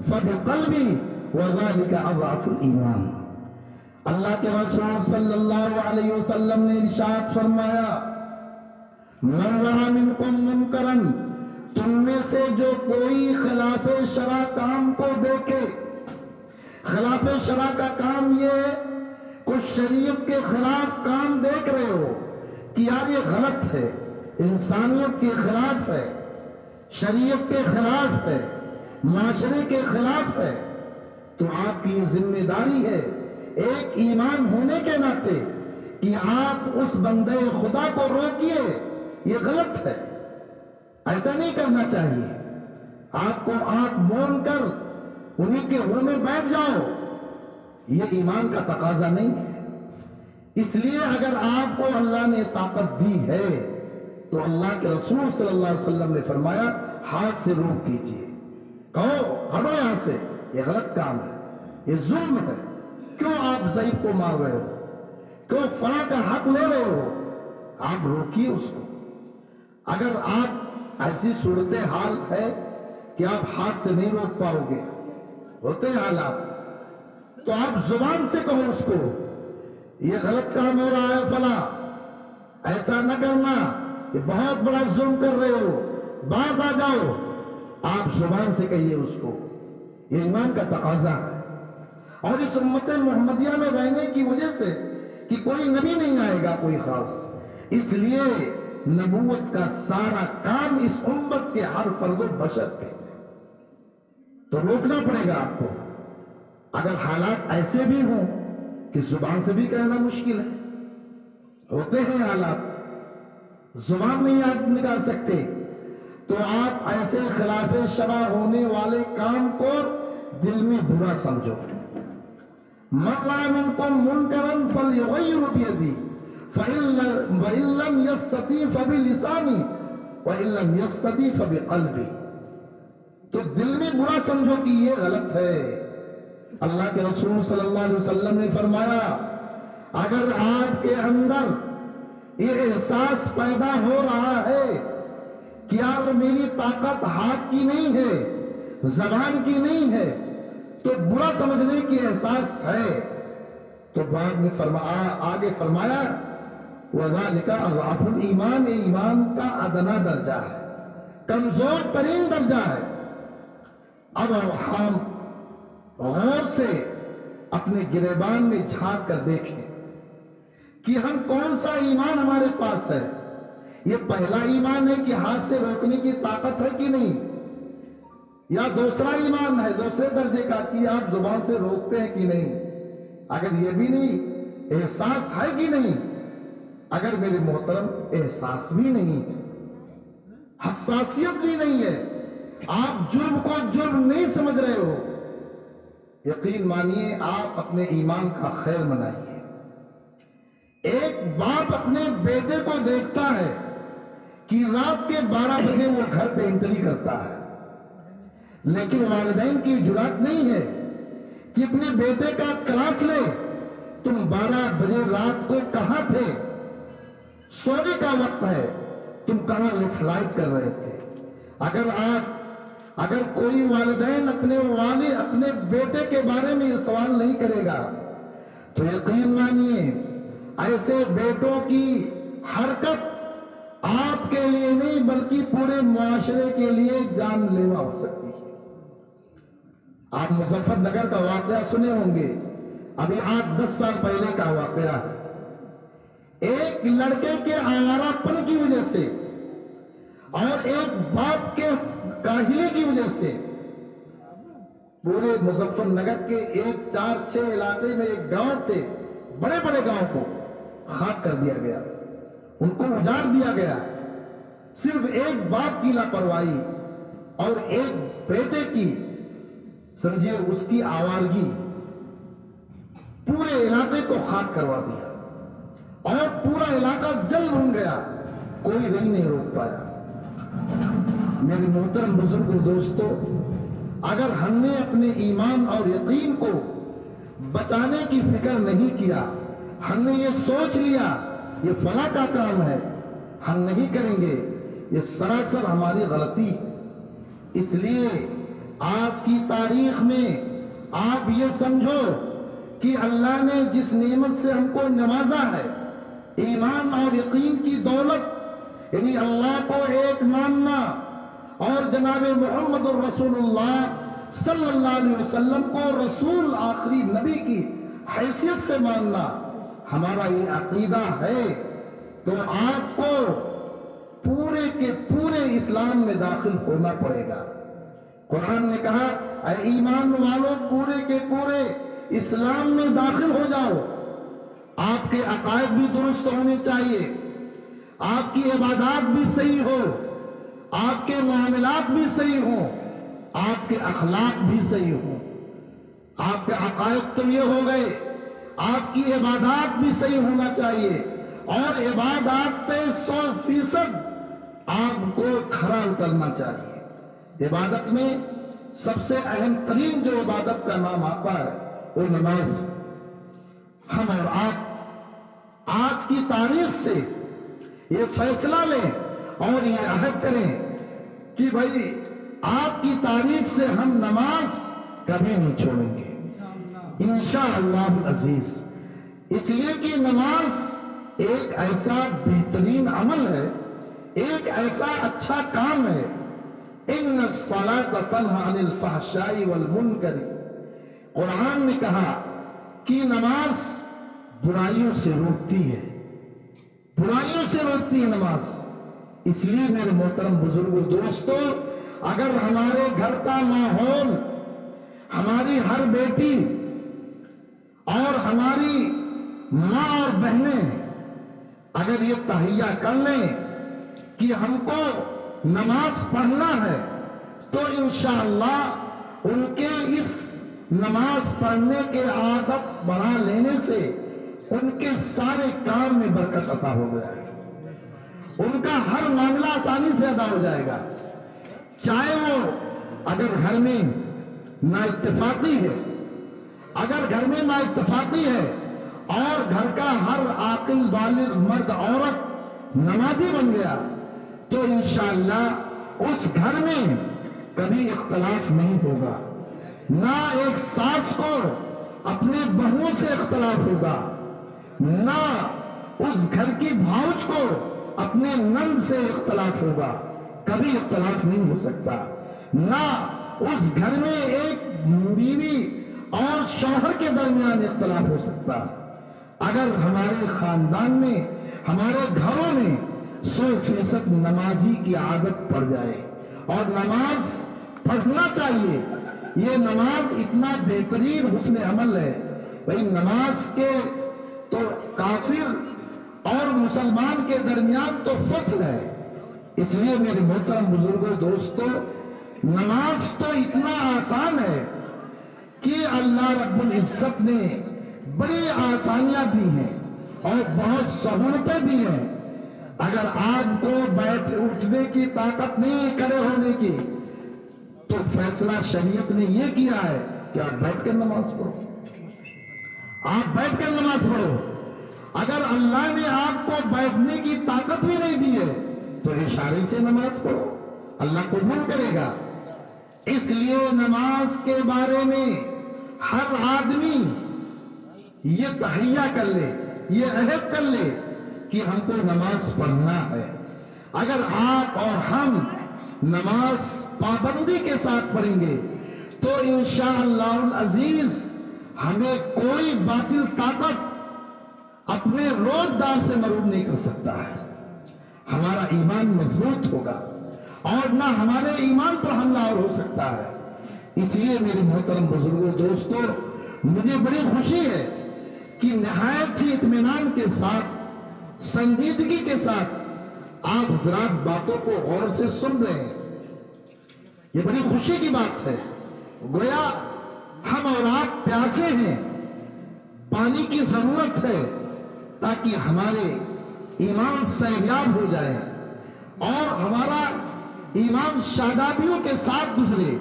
فَبِقَلْبِهِ وَذَلِكَ أَضْعَفُ الْإِيمَانِ۔ اللہ کے رسول صلی اللہ علیہ وسلم نے ارشاد فرمایا، مَن رَّأَىٰ مِنكُم مُنكَرًا، تم میں سے جو کوئی خلاف شرع کام کو دیکھے۔ خلاف شرع کا کام یہ ہے، کچھ شریعت کے خلاف کام دیکھ رہے ہو کہ یار یہ غلط ہے، انسانیت کے خلاف ہے، شریعت کے خلاف ہے، معاشرے کے خلاف ہے، تو آپ کی ذمہ داری ہے ایک ایمان ہونے کے ناطے کہ آپ اس بندے خدا کو روکیے، یہ غلط ہے، ایسا نہیں کرنا چاہیے۔ آپ کو آنکھ مون کر انہی کے منہ میں بیٹھ جاؤ، یہ ایمان کا تقاضا نہیں ہے۔ اس لیے اگر آپ کو اللہ نے طاقت دی ہے تو اللہ کے رسول صلی اللہ علیہ وسلم نے فرمایا ہاتھ سے روک دیجئے، کہو ہٹو یہاں سے، یہ غلط کام ہے، یہ ظلم ہے، کیوں آپ ضعیف کو مار رہے ہو، کیوں فلاں کا حق لے رہے ہو، آپ روکیے اس کو۔ اگر آپ ایسی صورتحال ہے کہ آپ ہاتھ سے نہیں روک پاؤ گے، ہوتے ہیں حالات، تو آپ زبان سے کہو اس کو یہ غلط کام ہو رہا ہے فلاں، ایسا نہ کرنا، یہ بہت بڑا ظلم کر رہے ہو، باز آ جاؤ، آپ زبان سے کہیے اس کو، یہ ایمان کا تقاضا ہے۔ اور اس امت محمدیہ میں رہنے کی وجہ سے کہ کوئی نبی نہیں آئے گا کوئی خاص، اس لیے نبوت کا سارا کام اس امت کے ہر فرد و بشر پہ ہے، تو روکنا پڑے گا آپ کو۔ اگر حالات ایسے بھی ہوں کہ زبان سے بھی کہنا مشکل ہے، ہوتے ہیں حالات، زبان نہیں آپ نکال سکتے، تو آپ ایسے خلاف شرع ہونے والے کام کو دل میں برا سمجھو۔ مَن رَّأَىٰ مِنكُم مُنكَرًا فَلْيُغَيِّرْهُ بِيَدِهِ وَإِن لَّمْ يَسْتَطِعْ فَبِلِسَانِهِ وَإِن لَّمْ يَسْتَطِعْ فَبِقَلْبِهِ، تو دل میں برا سمجھو کہ یہ غلط ہے۔ اللہ کے رسول صلی اللہ علیہ وسلم نے فرمایا، اگر آپ کے اندر یہ احساس پیدا ہو رہا ہے کہ یار میری طاقت ہاتھ کی نہیں ہے، زبان کی نہیں ہے، تو برا سمجھنے کی احساس ہے، تو بعد میں آگے فرمایا وَذَلِكَ أَضْعَفُ الْإِيمَانِ، یہ ایمان کا ادنا درجہ ہے، کمزور ترین درجہ ہے۔ اب ہم غور سے اپنے گریبان میں جھانک کر دیکھیں کہ ہم کون سا ایمان ہمارے پاس ہے۔ یہ پہلا ایمان ہے کہ ہاتھ سے روکنے کی طاقت ہے کہ نہیں، یا دوسرا ایمان ہے دوسرے درجے کا کہ آپ زبان سے روکتے ہیں کہ نہیں۔ اگر یہ بھی نہیں، احساس ہے کہ نہیں، اگر میرے محترم احساس بھی نہیں ہے، حساسیت بھی نہیں ہے، آپ جرم کو جرم نہیں سمجھ رہے ہو، یقین مانیے آپ اپنے ایمان کا خیر منائیے۔ ایک باپ اپنے بیٹے کو دیکھتا ہے کہ رات کے 12 بجے وہ گھر پہ انٹری کرتا ہے، لیکن والدین کی جرات نہیں ہے کہ اپنے بیٹے کا کلاس لے، تم 12 بجے رات کو کہاں تھے، سونے کا وقت ہے، تم کہاں فلائٹ کر رہے تھے۔ اگر کوئی والدین اپنے بیٹے کے بارے میں یہ سوال نہیں کرے گا تو یقین مانیے ایسے بیٹوں کی حرکت آپ کے لیے نہیں بلکہ پورے معاشرے کے لیے جان لیوا ہو سکتی ہے۔ آپ مظفر نگر کا واقعہ سنے ہوں گے، ابھی 8-10 سال پہلے کا واقعہ ہے۔ ایک لڑکے کے آوارہ پن کی وجہ سے اور ایک باپ کے کاہلی کی وجہ سے پورے مظفر نگر کے 4-6 علاقے میں ایک گاؤں تھے، بڑے بڑے گاؤں کو خاک کر دیا گیا، ان کو اجاڑ دیا گیا۔ صرف ایک باپ کی لاپرواہی اور ایک بیٹے کی، سمجھیے اس کی آوارگی، پورے علاقے کو خاک کروا دیا اور پورا علاقہ جل بھن گیا، کوئی نہیں روک پایا۔ میرے محترم بزرگوں، دوستو، اگر ہم نے اپنے ایمان اور یقین کو بچانے کی فکر نہیں کیا، ہم نے یہ سوچ لیا یہ فلاں کا کام ہے، ہم نہیں کریں گے، یہ سراسر ہماری غلطی۔ اس لیے آج کی تاریخ میں آپ یہ سمجھو کہ اللہ نے جس نعمت سے ہم کو نوازا ہے، ایمان اور یقین کی دولت، یعنی اللہ کو ایک ماننا اور جناب محمد الرسول اللہ صلی اللہ علیہ وسلم کو رسول آخری نبی کی حیثیت سے ماننا، ہمارا یہ عقیدہ ہے، تو آپ کو پورے کے پورے اسلام میں داخل ہونا پڑے گا۔ قرآن نے کہا اے ایمان والوں پورے کے پورے اسلام میں داخل ہو جاؤ۔ آپ کے عقائد بھی درست ہونے چاہیے، آپ کی عبادات بھی صحیح ہو، آپ کے معاملات بھی صحیح ہوں، آپ کے اخلاق بھی صحیح ہوں۔ آپ کے عقائد تو یہ ہو گئے، آپ کی عبادات بھی صحیح ہونا چاہیے، اور عبادات پہ 100% آپ کو کھرا اترنا چاہیے۔ عبادت میں سب سے اہم ترین جو عبادت کا نام آتا ہے وہ نماز۔ ہم اور آپ آج کی تاریخ سے یہ فیصلہ لیں اور یہ عہد کریں کہ بھائی آج کی تاریخ سے ہم نماز کبھی نہیں چھوڑیں گے انشاءاللہ العزیز۔ اس لیے کہ نماز ایک ایسا بہترین عمل ہے، ایک ایسا اچھا کام ہے۔ ان الصلاۃ تنہی عن الفحشاء والمنکر، قرآن نے کہا کہ نماز برائیوں سے روکتی ہے، برائیوں سے روکتی ہے نماز۔ اس لیے میرے محترم بزرگوں، دوستو، اگر ہمارے گھر کا ماحول، ہماری ہر بیٹی اور ہماری ماں اور بہنیں اگر یہ تہیہ کر لیں کہ ہم کو نماز پڑھنا ہے، تو انشاءاللہ ان کے اس نماز پڑھنے کے عادت بنا لینے سے ان کے سارے کام میں برکت عطا ہو جائے گا، ان کا ہر معاملہ آسانی سے ادا ہو جائے گا۔ چاہے وہ اگر گھر میں نا اتفاقی ہے، اگر گھر میں نا اتفاقی ہے اور گھر کا ہر عاقل بالغ مرد عورت نمازی بن گیا، تو انشاءاللہ اس گھر میں کبھی اختلاف نہیں ہوگا، نہ ایک ساس کو اپنے بہوؤں سے اختلاف ہوگا، نہ اس گھر کی بھاؤج کو اپنے نند سے اختلاف ہوگا، کبھی اختلاف نہیں ہو سکتا۔ نہ اس گھر میں ایک بیوی اور شوہر کے درمیان اختلاف ہو سکتا۔ اگر ہمارے خاندان میں، ہمارے گھروں میں 100% نمازی کی عادت پڑ جائے، اور نماز پڑھنا چاہیے، یہ نماز اتنا بہترین حسن عمل ہے۔ بھائی نماز کے تو کافر اور مسلمان کے درمیان تو فصل ہے۔ اس لیے میرے محترم بزرگوں، دوستو، نماز تو اتنا آسان ہے کہ اللہ رب العزت نے بڑی آسانیاں دی ہیں اور بہت سہولتیں دی ہیں۔ اگر آپ کو بیٹھ اٹھنے کی طاقت نہیں، کھڑے ہونے کی، تو فیصلہ شریعت نے یہ کیا ہے کہ آپ بیٹھ کر نماز پڑھو، آپ بیٹھ کر نماز پڑھو۔ اگر اللہ نے آپ کو بیٹھنے کی طاقت بھی نہیں دی ہے تو اشارے سے نماز پڑھو، اللہ قبول کرے گا۔ اس لیے نماز کے بارے میں ہر آدمی یہ تہیہ کر لے، یہ عہد کر لے کہ ہم کو نماز پڑھنا ہے۔ اگر آپ اور ہم نماز پابندی کے ساتھ پڑھیں گے تو انشاءاللہ العزیز ہمیں کوئی باطل طاقت اپنے روزگار سے محروم نہیں کر سکتا ہے. ہمارا ایمان مضبوط ہوگا اور نہ ہمارے ایمان پر حملہ ہو سکتا ہے. اس لیے میرے محترم بزرگوں دوستوں، مجھے بڑی خوشی ہے کہ نہایت ہی اطمینان کے ساتھ، سنجیدگی کے ساتھ آپ حضرات باتوں کو غور سے سن رہے ہیں. یہ بڑی خوشی کی بات ہے. گویا ہم اور آپ پیاسے ہیں، پانی کی ضرورت ہے تاکہ ہمارے ایمان سیراب ہو جائے اور ہمارا ایمان شادابیوں کے ساتھ گزرے.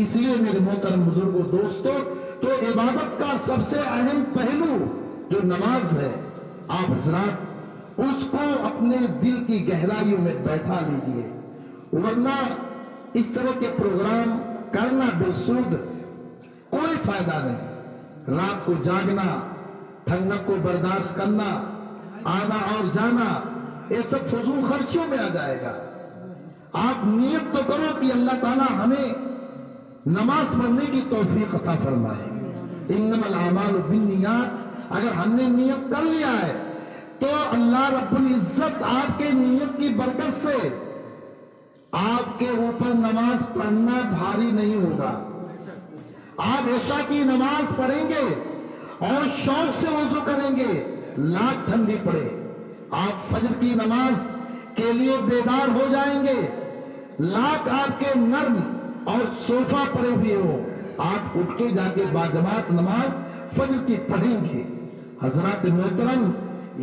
اس لیے میرے محترم بزرگوں دوستوں، تو عبادت کا سب سے اہم پہلو جو نماز ہے، آپ حضرات اس کو اپنے دل کی گہرائیوں میں بیٹھا لیجئے، ورنہ اس طرح کے پروگرام کرنا بے سود، کوئی فائدہ نہیں. رات کو جاگنا، ٹھنڈک کو برداشت کرنا، آنا اور جانا، یہ سب فضول خرچیوں میں آ جائے گا. آپ نیت تو کرو کہ اللہ تعالیٰ ہمیں نماز پڑھنے کی توفیق عطا فرمائے. انما الاعمال بالنیات، اگر ہم نے نیت کر لیا ہے تو اللہ رب العزت آپ کے نیت کی برکت سے آپ کے اوپر نماز پڑھنا بھاری نہیں ہوگا. آپ عشاء کی نماز پڑھیں گے اور شوق سے وضو کریں گے، لاکھ ٹھنڈی پڑے. آپ فجر کی نماز کے لیے بیدار ہو جائیں گے، لاکھ آپ کے نرم اور صوفہ پڑے ہوئے ہو، آپ اٹھ کے جا کے باجماعت نماز فجر کی پڑھیں گے. حضرات محترم،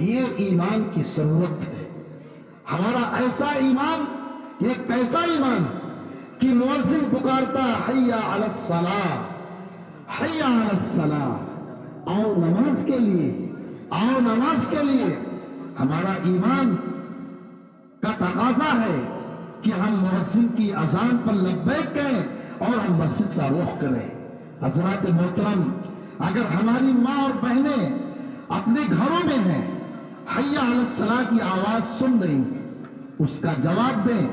یہ ایمان کی ضرورت ہے. ہمارا ایسا ایمان، یہ کیسا ایمان کہ مؤذن پکارتا حی علی الصلاۃ، حی علی الصلاۃ، آؤ نماز کے لیے، آؤ نماز کے لیے. ہمارا ایمان کا تقاضا ہے کہ ہم مؤذن کی اذان پر لبیک کہیں اور ہم مسجد کا رخ کریں. حضرات محترم، اگر ہماری ماں اور بہنیں اپنے گھروں میں ہیں، حی علی الصلاۃ کی آواز سن رہی ہیں، اس کا جواب دیں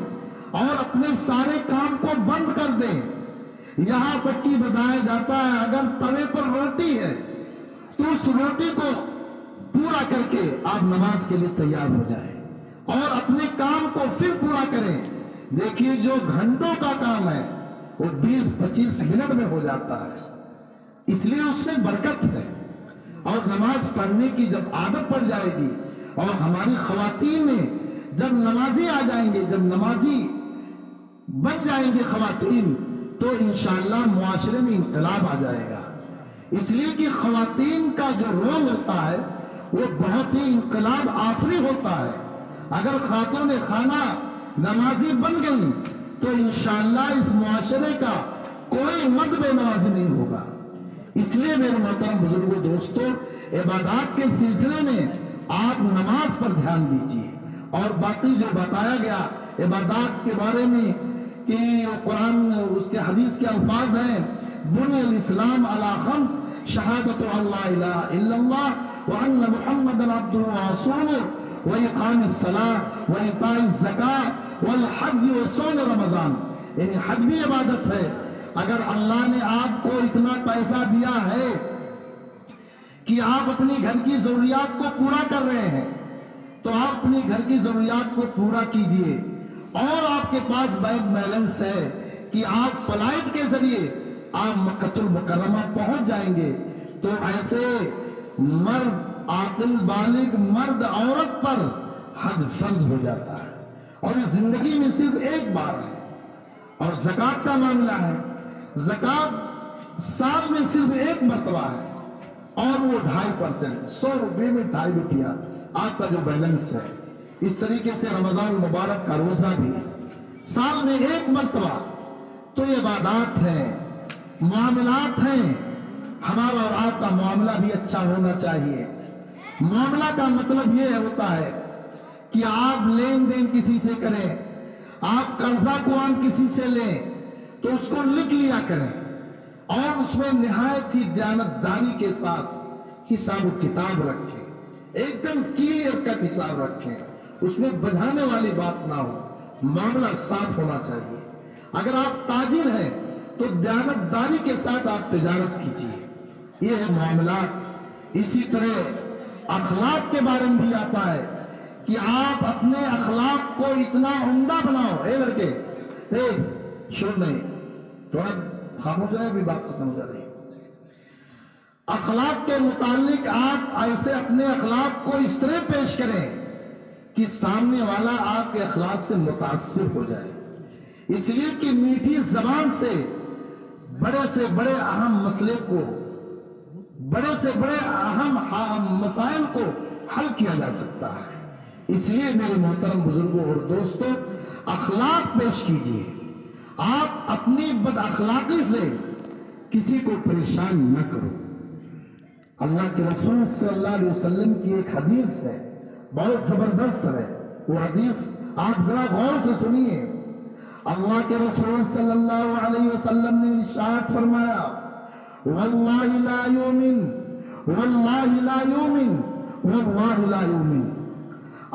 اور اپنے سارے کام کو بند کر دیں. یہاں تک کہ بتایا جاتا ہے اگر توے پر روٹی ہے تو اس روٹی کو پورا کر کے آپ نماز کے لیے تیار ہو جائیں اور اپنے کام کو پھر پورا کریں. دیکھیے جو گھنٹوں کا کام ہے وہ 20-25 منٹ میں ہو جاتا ہے. اس لیے اس میں برکت ہے. اور نماز پڑھنے کی جب عادت پڑ جائے گی اور ہماری خواتین میں جب نمازی آ جائیں گے، جب نمازی بن جائیں گے خواتین، تو انشاءاللہ معاشرے میں انقلاب آ جائے گا. اس لیے کہ خواتین کا جو رول ہوتا ہے وہ بہت ہی انقلاب آفری ہوتا ہے. اگر خاتون خانہ نمازی بن گئی تو انشاءاللہ اس معاشرے کا کوئی مرد بے نمازی نہیں ہوگا. اس لیے میرے محترم بزرگوں دوستوں، عبادات کے سلسلے میں آپ نماز پر دھیان دیجیے. اور باقی جو بتایا گیا عبادات کے بارے میں کہ قرآن اس کے حدیث کے الفاظ ہیں، بنی الاسلام علی خمس، شہادت اللہ الہ الا اللہ وان محمد عبدہ ورسولہ واقام الصلاۃ وایتاء الزکاۃ والحج وصوم رمضان. یعنی حج بھی عبادت ہے. اگر اللہ نے آپ کو اتنا پیسہ دیا ہے کہ آپ اپنی گھر کی ضروریات کو پورا کر رہے ہیں تو آپ اپنی گھر کی ضروریات کو پورا کیجئے. اور آپ کے پاس بینک بیلنس ہے کہ آپ فلائٹ کے ذریعے آپ مکہ المکرمہ پہنچ جائیں گے، تو ایسے مرد، عاقل بالغ مرد عورت پر حج فرض ہو جاتا ہے. اور یہ زندگی میں صرف ایک بار ہے. اور زکوٰۃ کا معاملہ ہے، زکوٰۃ سال میں صرف ایک مرتبہ ہے اور وہ 2.5%، 100 روپے میں 2.5 روپیہ آپ کا جو بیلنس ہے. اس طریقے سے رمضان المبارک کا روزہ بھی سال میں ایک مرتبہ. تو یہ عبادات ہیں، معاملات ہیں. ہمارا اور آپ کا معاملہ بھی اچھا ہونا چاہیے. معاملہ کا مطلب یہ ہوتا ہے کہ آپ لین دین کسی سے کریں، آپ قرضہ کو عام کسی سے لیں تو اس کو لکھ لیا کریں اور اس میں نہایت ہی دیانتداری کے ساتھ حساب و کتاب رکھیں، ایک دم کلیئر کٹ حساب رکھیں اس میں بجھانے والی بات نہ ہو، معاملہ صاف ہونا چاہیے۔ اگر آپ تاجر ہیں تو دیانتداری کے ساتھ آپ تجارت کیجیے، یہ ہے معاملات۔ اسی طرح اخلاق کے بارے میں بھی آتا ہے کہ آپ اپنے اخلاق کو اتنا عمدہ بناؤ۔ اے لڑکے، اے شور نہیں، تھوڑا خاموش ہے، بھی بات ختم ہو جا رہی ہے۔ اخلاق کے متعلق آپ ایسے اپنے اخلاق کو اس طرح پیش کریں کہ سامنے والا آپ کے اخلاق سے متاثر ہو جائے، اس لیے کہ میٹھی زبان سے بڑے اہم مسئلے کو، بڑے سے بڑے اہم مسائل کو حل کیا جا سکتا ہے۔ اس لیے میرے محترم بزرگوں اور دوستوں، اخلاق پیش کیجیے۔ آپ اپنی بد اخلاقی سے کسی کو پریشان نہ کرو۔ اللہ کے رسول صلی اللہ علیہ وسلم کی ایک حدیث ہے، بہت زبردست ہے وہ حدیث، آپ ذرا غور سے سنیے۔ اللہ کے رسول صلی اللہ علیہ وسلم نے ارشاد فرمایا، واللہ لا یؤمن، واللہ لا یؤمن، واللہ لا یؤمن۔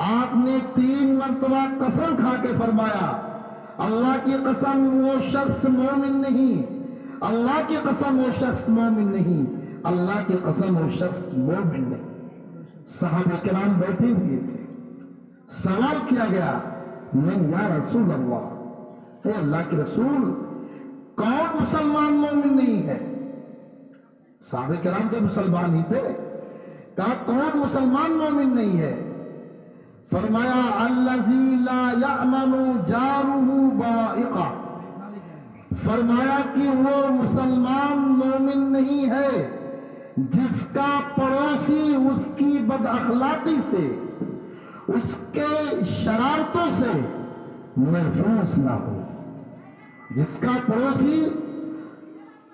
آپ نے 3 مرتبہ قسم کھا کے فرمایا، اللہ کی قسم وہ شخص مومن نہیں، اللہ کی قسم وہ شخص مومن نہیں، اللہ کی قسم وہ شخص مومن نہیں۔ صحابہ کرام بیٹھے ہوئے تھے، سوال کیا گیا، من یا رسول اللہ، اے اللہ کے رسول، کون مسلمان مومن نہیں ہے؟ صحابہ کرام تو مسلمان ہی تھے، کہا کون مسلمان مومن نہیں ہے؟ فرمایا الذی لا یأمن جارہ بوائقہ، فرمایا کہ وہ مسلمان مومن نہیں ہے جس کا پڑوسی اس کی بد اخلاقی سے، اس کے شرارتوں سے محفوظ نہ ہو۔ جس کا پڑوسی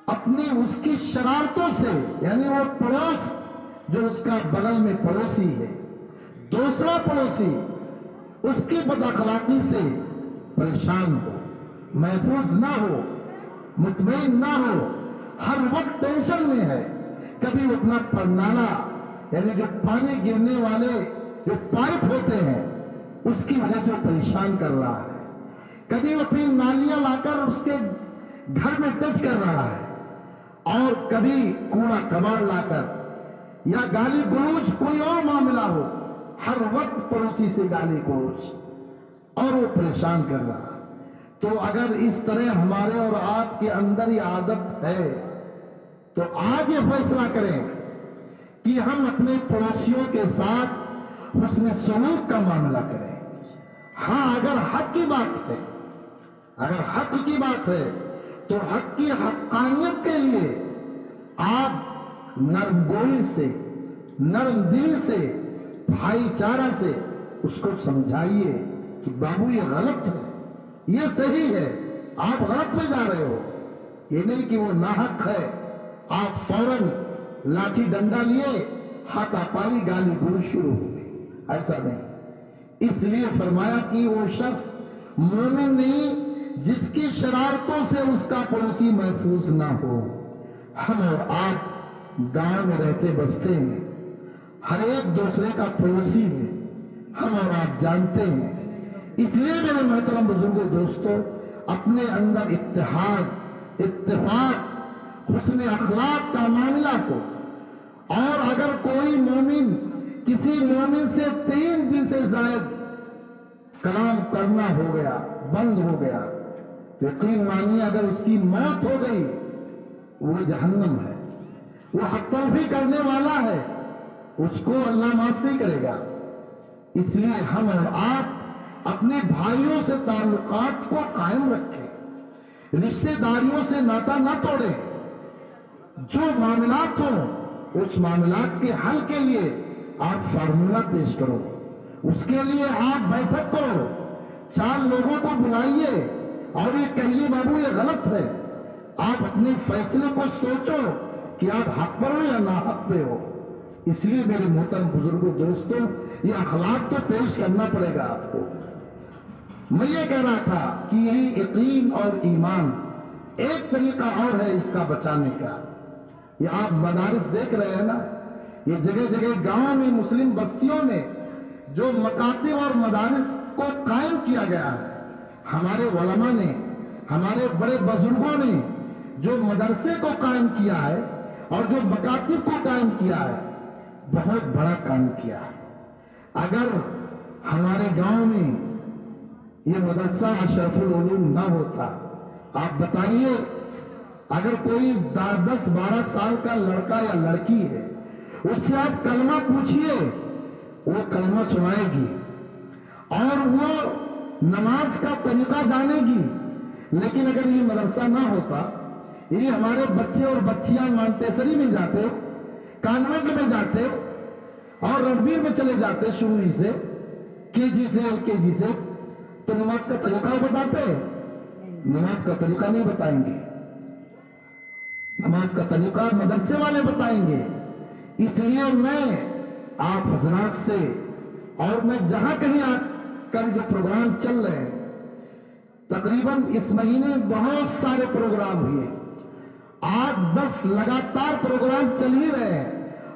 اپنی اس کی شرارتوں سے، یعنی وہ پڑوس جو اس کا بغل میں پڑوسی ہے، دوسرا پڑوسی اس کی بد اخلاقی سے پریشان ہو، محفوظ نہ ہو، مطمئن نہ ہو، ہر وقت ٹینشن میں ہے، کبھی اپنا پرنالا یعنی جو پانی گرنے والے جو پائپ ہوتے ہیں اس کی وجہ سے پریشان کر رہا ہے، کبھی اپنی نالیاں لا کر اس کے گھر میں ٹچ کر رہا ہے، اور کبھی کوڑا کباڑ لا کر یا گالی گلوچ کوئی اور معاملہ ہو، ہر وقت پڑوسی سے گالی گلوچ اور وہ پریشان کر رہا۔ تو اگر اس طرح ہمارے اور آپ کے اندر یہ عادت ہے تو آج یہ فیصلہ کریں کہ ہم اپنے پڑوسیوں کے ساتھ حسن سلوک کا معاملہ کریں۔ ہاں اگر حق کی بات ہے، اگر حق کی بات ہے تو حق کی حقانیت کے لیے آپ نرم گوئی سے، نرم دل سے، بھائی چارہ سے اس کو سمجھائیے کہ بابو یہ غلط ہے، یہ صحیح ہے، آپ غلط میں جا رہے ہو۔ یہ نہیں کہ وہ ناحق ہے آپ فوراً لاٹھی ڈنڈا لیے ہاتھا پائی گالی گلوچ شروع ہو گئی، ایسا نہیں۔ اس لیے فرمایا کہ وہ شخص مومن نہیں جس کی شرارتوں سے اس کا پڑوسی محفوظ نہ ہو۔ ہم اور آپ گاؤں میں رہتے بستے ہیں، ہر ایک دوسرے کا پڑوسی ہے، ہم اور آپ جانتے ہیں۔ اس لیے میرے محترم بزرگوں دوستوں، اپنے اندر اتحاد، اتفاق، حسن اخلاق کا معاملہ کو، اور اگر کوئی مومن کسی مومن سے 3 دن سے زائد کلام کرنا ہو گیا، بند ہو گیا، تو یقین مانیے اگر اس کی موت ہو گئی وہ جہنم ہے، وہ حق تلفی کرنے والا ہے، اس کو اللہ معاف نہیں کرے گا۔ اس لیے ہم اور آپ اپنے بھائیوں سے تعلقات کو قائم رکھیں، رشتہ داریوں سے ناتا نہ توڑیں، جو معاملات ہوں اس معاملات کے حل کے لیے آپ فارمولہ پیش کرو، اس کے لیے آپ بیٹھک کرو، 4 لوگوں کو بلائیے اور یہ کہیے بابو یہ غلط ہے، آپ اپنے فیصلے کو سوچو کہ آپ حق پر ہو یا ناحق پہ ہو۔ اس لیے میرے محترم بزرگوں دوستوں، یہ اخلاق تو پیش کرنا پڑے گا آپ کو۔ میں یہ کہہ رہا تھا کہ یہی یقین اور ایمان، ایک طریقہ اور ہے اس کا بچانے کا۔ یہ آپ مدارس دیکھ رہے ہیں نا، یہ جگہ جگہ گاؤں میں، مسلم بستیوں میں جو مکاتب اور مدارس کو قائم کیا گیا ہے، ہمارے علماء نے، ہمارے بڑے بزرگوں نے جو مدرسے کو قائم کیا ہے اور جو مکاتب کو قائم کیا ہے، بہت بڑا کام کیا ہے۔ اگر ہمارے گاؤں میں یہ مدرسہ اشرف العلوم نہ ہوتا، آپ بتائیے، اگر کوئی 10-12 سال کا لڑکا یا لڑکی ہے، اس سے آپ کلمہ پوچھئے، وہ کلمہ سنائے گی اور وہ نماز کا طریقہ جانے گی۔ لیکن اگر یہ مدرسہ نہ ہوتا، یہ ہمارے بچے اور بچیاں مانتیسری میں جاتے، کانوینٹ میں جاتے اور رنبیر میں چلے جاتے، شروع ہی سے KG سے LKG سے، تو نماز کا طریقہ بتاتے؟ نماز کا طریقہ نہیں بتائیں گے، نماز کا طریقہ مدرسے والے بتائیں گے۔ اس لیے میں آپ حضرات سے، اور میں جہاں کہیں آج کل جو پروگرام چل رہے ہیں، تقریباً اس مہینے بہت سارے پروگرام ہوئے، 8-10 لگاتار پروگرام چل ہی رہے ہیں،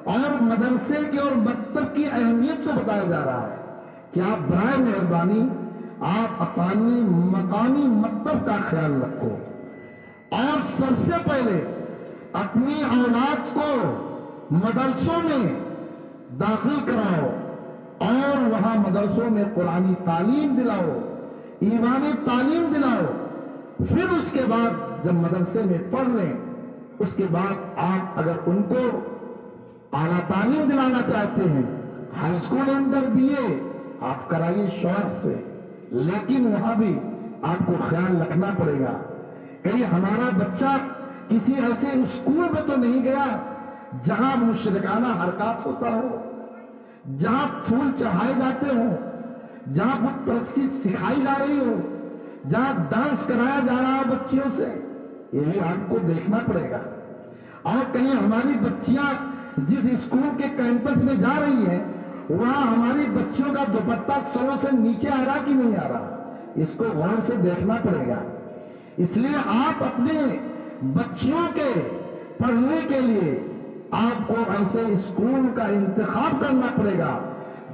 اور مدرسے کے اور مکتب کی اہمیت کو بتایا جا رہا ہے کہ آپ برائے مہربانی آپ اپنی مقامی مکتب کا خیال رکھو، اور سب سے پہلے اپنی اولاد کو مدرسوں میں داخل کراؤ، اور وہاں مدرسوں میں قرآنی تعلیم دلاؤ، ایمانی تعلیم دلاؤ۔ پھر اس کے بعد جب مدرسے میں پڑھ لیں، اس کے بعد آپ اگر ان کو اعلیٰ تعلیم دلانا چاہتے ہیں، ہائی اسکول انڈر BA آپ کرائیے شوق سے، لیکن وہاں بھی آپ کو خیال رکھنا پڑے گا، کہیں ہمارا بچہ کسی ایسے اسکول میں تو نہیں گیا جہاں مشرکانہ حرکات ہوتا ہو، جہاں پھول چڑھائے جاتے ہوں، جہاں بت پرستی سکھائی جا رہی ہو، جہاں ڈانس کرایا جا رہا ہو بچیوں سے، یہ بھی آپ کو دیکھنا پڑے گا۔ اور کہیں ہماری بچیاں جس اسکول کے کیمپس میں جا رہی ہیں، وہاں ہماری بچیوں کا دوپٹہ سروں سے نیچے آ رہا کہ نہیں آ رہا، اس کو غور سے دیکھنا پڑے گا۔ اس لیے آپ اپنے بچیوں کے پڑھنے کے لیے آپ کو ایسے اسکول کا انتخاب کرنا پڑے گا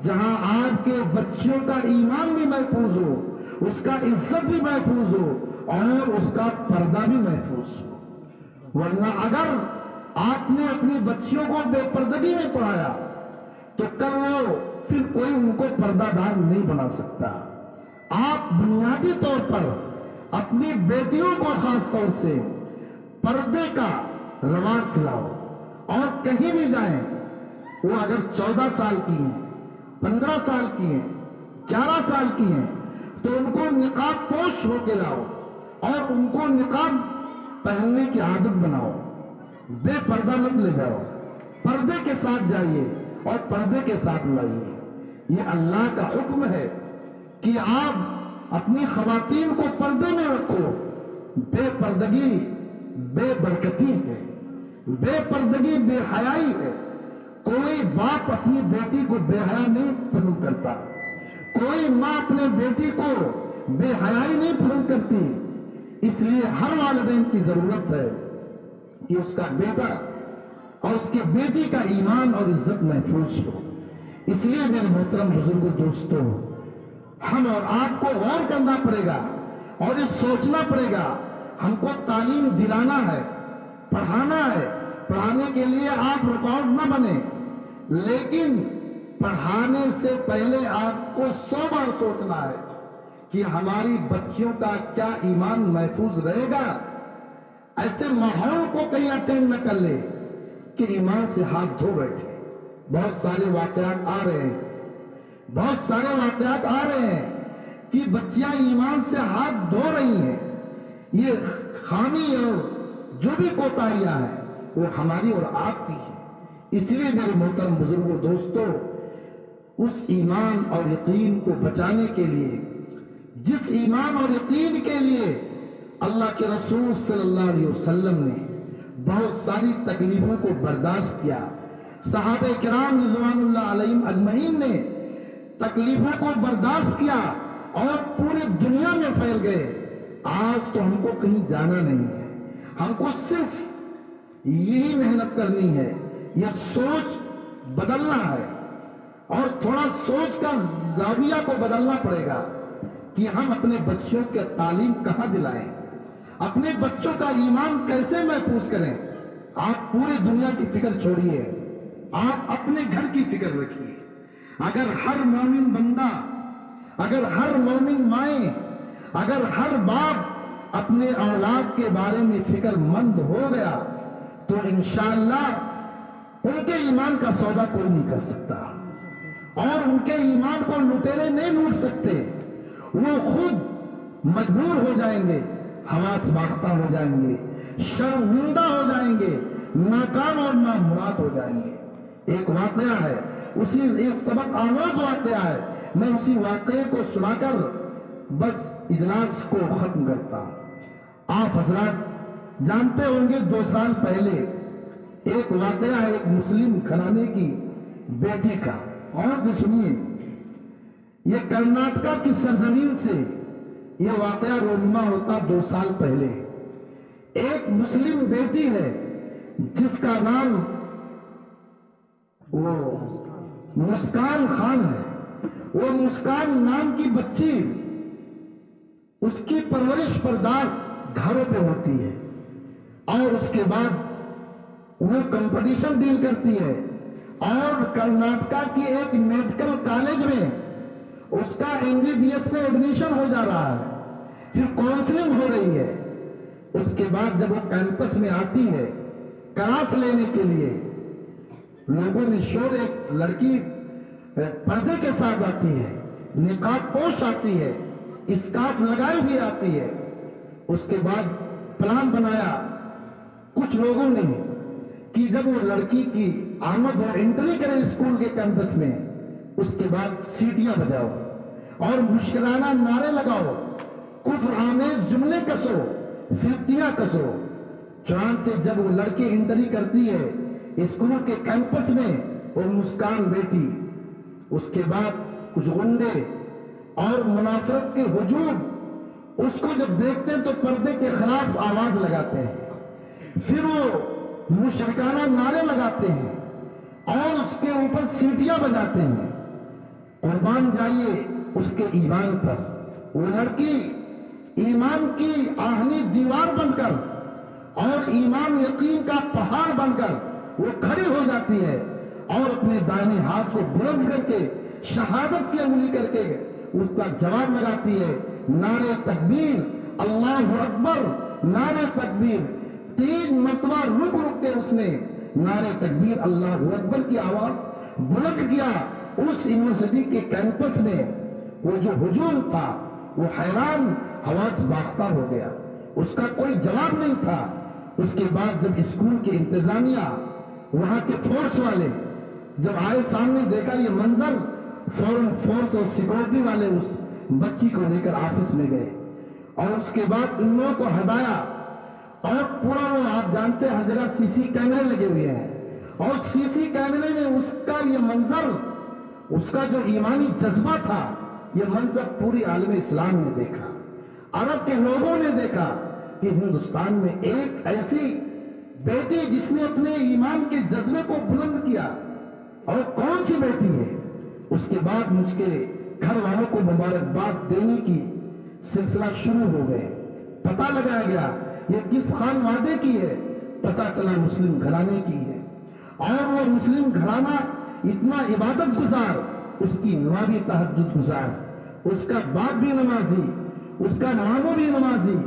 جہاں آپ کے بچیوں کا ایمان بھی محفوظ ہو، اس کا عزت بھی محفوظ ہو، اور اس کا پردہ بھی محفوظ ہو۔ ورنہ اگر آپ نے اپنی بچیوں کو بے پردگی میں پڑھایا تو کل وہ پھر کوئی ان کو پردہ دار نہیں بنا سکتا۔ آپ بنیادی طور پر اپنی بیٹیوں کو خاص طور سے پردے کا رواج دلاؤ، اور کہیں بھی جائیں، وہ اگر 14 سال کی ہیں، 15 سال کی ہیں، 11 سال کی ہیں، تو ان کو نقاب پوش ہو کے لاؤ، اور ان کو نقاب پہننے کی عادت بناؤ، بے پردہ مت لے جاؤ، پردے کے ساتھ جائیے اور پردے کے ساتھ لائیے۔ یہ اللہ کا حکم ہے کہ آپ اپنی خواتین کو پردے میں رکھو۔ بے پردگی بے برکتی ہے، بے پردگی بے حیائی ہے۔ کوئی باپ اپنی بیٹی کو بے حیا نہیں پسند کرتا، کوئی ماں اپنے بیٹی کو بے حیائی نہیں پسند کرتی۔ اس لیے ہر والدین کی ضرورت ہے کہ اس کا بیٹا اور اس کی بیٹی کا ایمان اور عزت محفوظ ہو۔ اس لیے میرے محترم بزرگوں، دوستوں، ہم اور آپ کو غور کرنا پڑے گا اور یہ سوچنا پڑے گا، ہم کو تعلیم دلانا ہے، پڑھانا ہے۔ پڑھانے کے لیے آپ رکاوٹ نہ بنے، لیکن پڑھانے سے پہلے آپ کو 100 بار سوچنا ہے کہ ہماری بچیوں کا کیا ایمان محفوظ رہے گا۔ ایسے ماحول کو کہیں اٹینڈ نہ کر لے کہ ایمان سے ہاتھ دھو بیٹھے۔ بہت سارے واقعات آ رہے ہیں، بہت سارے واقعات آ رہے ہیں کہ بچیاں ایمان سے ہاتھ دھو رہی ہیں۔ یہ خامی اور جو بھی کوتاہیاں ہیں وہ ہماری اور آپ کی ہیں۔ اس لیے میرے محترم بزرگوں، دوستوں، اس ایمان اور یقین کو بچانے کے لیے، جس ایمان اور یقین کے لیے اللہ کے رسول صلی اللہ علیہ وسلم نے بہت ساری تکلیفوں کو برداشت کیا، صحابہ کرام رضوان اللہ علیہم اجمعین نے تکلیفوں کو برداشت کیا اور پوری دنیا میں پھیل گئے۔ آج تو ہم کو کہیں جانا نہیں ہے، ہم کو صرف یہی محنت کرنی ہے، یہ سوچ بدلنا ہے، اور تھوڑا سوچ کا زاویہ کو بدلنا پڑے گا کہ ہم اپنے بچوں کے تعلیم کہاں دلائیں، اپنے بچوں کا ایمان کیسے محفوظ کریں۔ آپ پوری دنیا کی فکر چھوڑیے، آپ اپنے گھر کی فکر رکھیے۔ اگر ہر مومن بندہ، اگر ہر مومن مائیں، اگر ہر باپ اپنے اولاد کے بارے میں فکر مند ہو گیا تو انشاءاللہ ان کے ایمان کا سودا کوئی نہیں کر سکتا، اور ان کے ایمان کو لٹیرے نہیں لوٹ سکتے۔ وہ خود مجبور ہو جائیں گے، حواس باختہ ہو جائیں گے، شرمندہ ہو جائیں گے، ناکام اور نامراد ہو جائیں گے۔ ایک واقعہ ہے، اسی ایک سبق آموز واقعہ ہے، میں اسی واقعے کو سنا کر بس اجلاس کو ختم کرتا ہوں۔ آپ حضرات جانتے ہوں گے 2 سال پہلے ایک واقعہ ہے ایک مسلم گھرانے کی بیٹی کا، اور جو سنیے، یہ کرناٹکا کی سرزمین سے یہ واقعہ رونما ہوتا 2 سال پہلے۔ ایک مسلم بیٹی ہے جس کا نام وہ مسکان خان ہے۔ وہ مسکان نام کی بچی، اس کی پرورش پرداخت گھروں پہ ہوتی ہے، اور اس کے بعد وہ کمپٹیشن ڈیل کرتی ہے، اور کرناٹکا کی ایک میڈیکل کالج میں اس کا MBBS میں ایڈمیشن ہو جا رہا ہے، پھر کاؤنسلنگ ہو رہی ہے۔ اس کے بعد جب وہ کیمپس میں آتی ہے کلاس لینے کے لیے، لوگوں نے شور، ایک لڑکی پردے کے ساتھ آتی ہے، نقاب پوش آتی ہے، اسکارف لگائے ہوئے آتی ہے۔ اس کے بعد پلان بنایا کچھ لوگوں نے کہ جب وہ لڑکی کی آمد اور انٹری کرے اسکول کے کیمپس میں، اس کے بعد سیٹیاں بجاؤ اور مشکلانہ نعرے لگاؤ، کفر آمیز جملے کسو، فرقیاں کسو۔ چنانچہ جب وہ لڑکی انٹری کرتی ہے اسکول کے کیمپس میں، اور مسکان بیٹی، اس کے بعد کچھ غنڈے اور منافرت کے ہجوم اس کو جب دیکھتے ہیں تو پردے کے خلاف آواز لگاتے ہیں، پھر وہ مشرکانہ نعرے لگاتے ہیں اور اس کے اوپر سیٹیاں بجاتے ہیں۔ قربان جائیے اس کے ایمان پر۔ وہ لڑکی ایمان کی آہنی دیوار بن کر اور ایمان یقین کا پہاڑ بن کر وہ کھڑی ہو جاتی ہے، اور اپنے دائیں ہاتھ کو بلند کر کے شہادت کی انگلی کر کے اس کا جواب لگاتی ہے، نعرے تکبیر، اللہ اکبر، نعرے تکبیر۔ 3 مرتبہ رک رک کے اس نے نعرے تکبیر، اللہ اکبر کی آواز بلند کیا۔ اس یونیورسٹی کے کیمپس میں وہ جو ہجوم تھا وہ حیران حواس باختہ ہو گیا، اس کا کوئی جواب نہیں تھا۔ اس کے بعد جب اسکول کی انتظامیہ، وہاں کے فورس والے جب آئے سامنے، دیکھا یہ منظر، فوراً فورس اور سیکورٹی والے اس بچی کو لے کر آفس میں گئے، اور اس کے بعد ان لوگوں کو ہٹایا، اور پورا وہ آپ جانتے ہیں ہر جگہ CC کیمرے لگے ہوئے ہیں، اور CC کیمرے میں اس کا یہ منظر، اس کا جو ایمانی جذبہ تھا، یہ منظر پوری عالم اسلام نے دیکھا، عرب کے لوگوں نے دیکھا کہ ہندوستان میں ایک ایسی بیٹی جس نے اپنے ایمان کے جذبے کو بلند کیا، اور کون سی بیٹی ہے۔ اس کے بعد مجھ کے گھر والوں کو مبارکباد دینے کی سلسلہ شروع ہو گئے، پتہ لگایا گیا یہ کس خان وعدے کی ہے، پتہ چلا مسلم گھرانے کی ہے، اور وہ مسلم گھرانہ اتنا عبادت گزار، اس کی ماں بھی تہجد گزار، اس کا باپ بھی نمازی، اس کا ماموں بھی نمازی،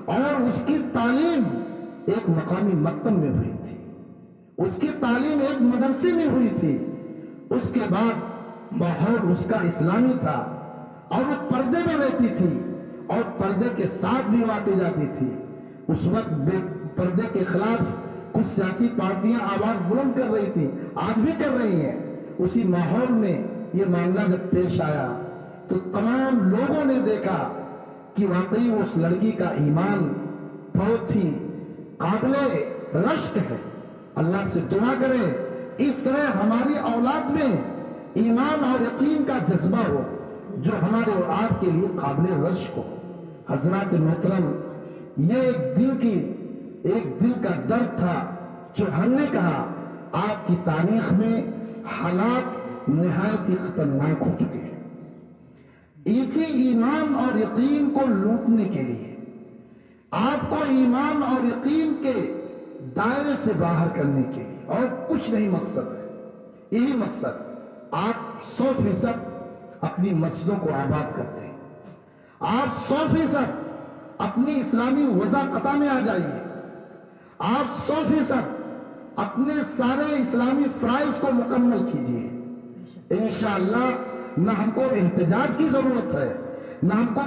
اور اس کی تعلیم ایک مقامی مکتب میں ہوئی تھی، اس کی تعلیم ایک مدرسے میں ہوئی تھی۔ اس کے بعد ماحول اس کا اسلامی تھا، اور وہ پردے میں رہتی تھی، اور پردے کے ساتھ بھی آتی جاتی تھی۔ اس وقت پردے کے خلاف کچھ سیاسی پارٹیاں آواز بلند کر رہی تھی، آج بھی کر رہی ہیں۔ اسی ماحول میں یہ معاملہ جب پیش آیا تو تمام لوگوں نے دیکھا کہ واقعی اس لڑکی کا ایمان بہت ہی قابل رشک ہے۔ اللہ سے دعا کریں اس طرح ہماری اولاد میں ایمان اور یقین کا جذبہ ہو جو ہمارے اور آپ کے لیے قابل رشک ہو۔ حضرات محترم، یہ ایک دل کا درد تھا جو ہم نے کہا آپ کی تاریخ میں حالات نہایت ہی خطرناک ہو چکے ہیں۔ اسی ایمان اور یقین کو لوٹنے کے لیے آپ کو ایمان اور یقین کے دائرے سے باہر کرنے کے لیے اور کچھ نہیں مقصد ہے، یہی مقصد آپ 100% اپنی مسجدوں کو آباد کرتے ہیں، آپ 100% اپنی اسلامی وضاقتہ میں آ جائیے، آپ 100% اپنے سارے اسلامی فرائض کو مکمل کیجیے۔ انشاءاللہ نہ ہم کو احتجاج کی ضرورت ہے، نہ ہم کو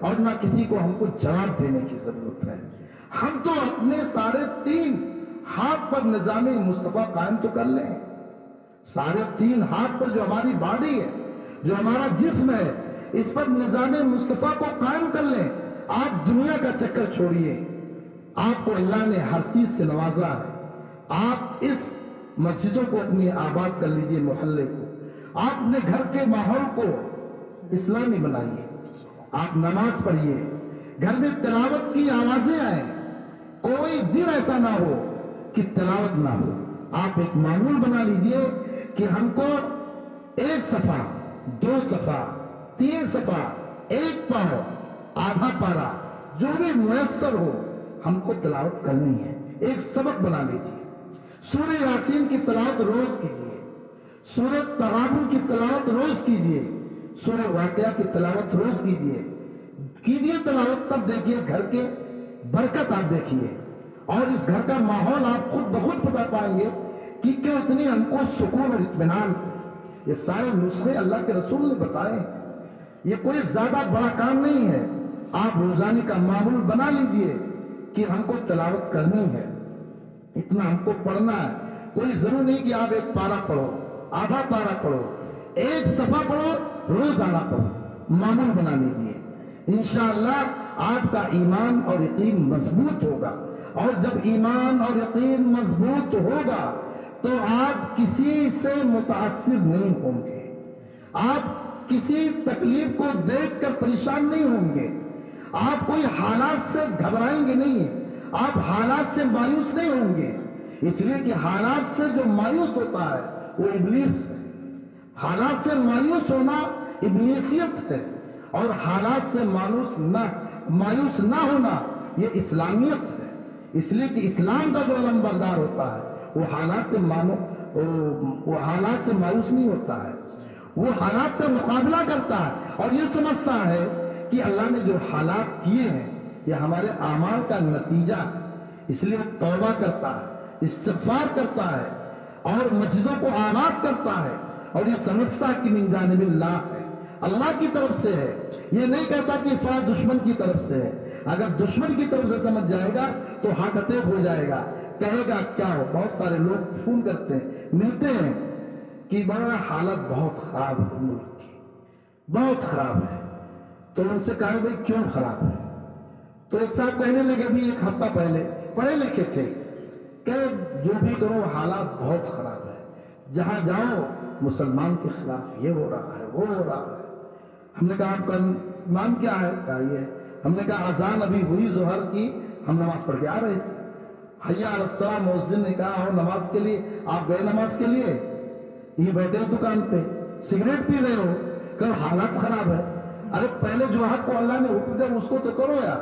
اور نہ کسی کو ہم کو جواب دینے کی ضرورت ہے۔ ہم تو اپنے 3.5 ہاتھ پر نظام مصطفیٰ قائم تو کر لیں، 3.5 ہاتھ پر جو ہماری باڈی ہے، جو ہمارا جسم ہے، اس پر نظام مصطفیٰ کو قائم کر لیں۔ آپ دنیا کا چکر چھوڑیے، آپ کو اللہ نے ہر چیز سے نوازا ہے، آپ اس مسجدوں کو اپنی آباد کر لیجئے، محلے کو، آپ اپنے گھر کے ماحول کو اسلامی بنائیے، آپ نماز پڑھیے، گھر میں تلاوت کی آوازیں آئیں، کوئی دن ایسا نہ ہو کہ تلاوت نہ ہو۔ آپ ایک معمول بنا لیجئے کہ ہم کو 1 صفحہ 2 صفحہ 3 صفحہ 1 پاؤ آدھا پارا جو بھی میسر ہو ہم کو تلاوت کرنی ہے، ایک سبق بنا لیجئے۔ سورہ یاسین کی تلاوت روز کیجئے، سورہ تغابن کی تلاوت روز کیجئے، سورہ واقعہ کی تلاوت روز کیجئے تلاوت، تب دیکھیے گھر کے برکت آپ دیکھیے، اور اس گھر کا ماحول آپ خود بخود پتا پائیں گے کہ کیوں اتنی ہم کو سکون اور اطمینان۔ یہ سارے نسخے اللہ کے رسول نے بتائے ہیں، یہ کوئی زیادہ بڑا کام نہیں ہے۔ آپ روزانے کا معمول بنا لیجئے کہ ہم کو تلاوت کرنی ہے، اتنا ہم کو پڑھنا ہے۔ کوئی ضرور نہیں کہ آپ 1 پارہ پڑھو، آدھا پارہ پڑھو، 1 صفحہ پڑھو، روزانہ پڑھو، معمول بنا لیجئے۔ انشاءاللہ آپ کا ایمان اور یقین مضبوط ہوگا، اور جب ایمان اور یقین مضبوط ہوگا تو آپ کسی سے متاثر نہیں ہوں گے، آپ کسی تکلیف کو دیکھ کر پریشان نہیں ہوں گے، آپ کوئی حالات سے گھبرائیں گے نہیں، آپ حالات سے مایوس نہیں ہوں گے، اس لیے کہ حالات سے جو مایوس ہوتا ہے وہ ابلیس ہے۔ حالات سے مایوس ہونا ابلیسیت ہے، اور حالات سے مایوس نہ ہونا یہ اسلامیت ہے۔ اس لیے کہ اسلام کا جو علم بردار ہوتا ہے وہ حالات سے مایوس نہیں ہوتا ہے، وہ حالات کا مقابلہ کرتا ہے، اور یہ سمجھتا ہے کہ اللہ نے جو حالات کیے ہیں یہ ہمارے اعمال کا نتیجہ ہے، اس لیے وہ توبہ کرتا ہے، استغفار کرتا ہے، اور مسجدوں کو آباد کرتا ہے، اور یہ سمجھتا ہے کہ من جانب اللہ ہے، اللہ کی طرف سے ہے۔ یہ نہیں کہتا کہ فلاں دشمن کی طرف سے ہے، اگر دشمن کی طرف سے سمجھ جائے گا تو ہارٹ اٹیک ہو جائے گا، کہے گا کیا ہو۔ بہت سارے لوگ فون کرتے ہیں، ملتے ہیں کہ بڑا حالت بہت خراب ہے، ملک کی بہت خراب ہے، تو ان سے کہا بھائی کیوں خراب ہے؟ تو ایک صاحب کہنے لگے بھی 1 ہفتہ پہلے، پڑھے لکھے تھے، کہ جو بھی کرو حالات بہت خراب ہے، جہاں جاؤ مسلمان کے خلاف یہ ہو رہا ہے، وہ ہو رہا ہے۔ ہم نے کہا آپ کا نام کیا ہے؟ کہا یہ۔ ہم نے کہا اذان ابھی ہوئی ظہر کی، ہم نماز پڑھ کے آ رہے تھے، حی علی الصلاۃ، مؤذن نے کہا ہو نماز کے لیے، آپ گئے نماز کے لیے، یہ بیٹھے ہو دکان پہ سگریٹ پی رہے ہو، کہ حالات خراب ہے۔ ارے پہلے جو حق کو اللہ نے حکم دیا اس کو تو کرو یار،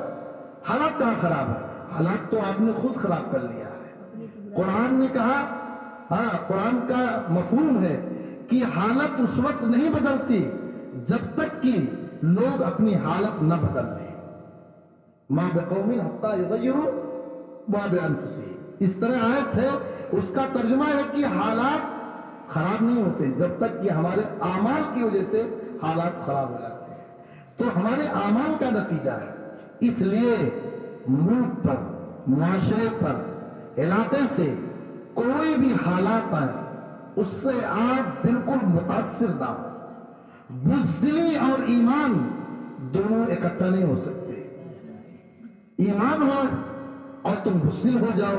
حالات کہاں خراب ہے؟ حالات تو آپ نے خود خراب کر لیا ہے۔ قرآن نے کہا، ہاں قرآن کا مفہوم ہے کہ حالت اس وقت نہیں بدلتی جب تک کہ لوگ اپنی حالت نہ بدل لیں۔ ما بقوم حتی یغیروا ما بانفسہم، اس طرح آیت ہے، اس کا ترجمہ ہے کہ حالات خراب نہیں ہوتے جب تک کہ ہمارے اعمال کی وجہ سے حالات خراب ہو جاتے ہیں، تو ہمارے اعمال کا نتیجہ ہے۔ اس لیے ملک پر، معاشرے پر، علاقے سے کوئی بھی حالات آئے اس سے آپ بالکل متاثر نہ ہو۔ بزدلی اور ایمان دونوں اکٹھا نہیں ہو سکتے، ایمان ہو اور تم بزدل ہو جاؤ،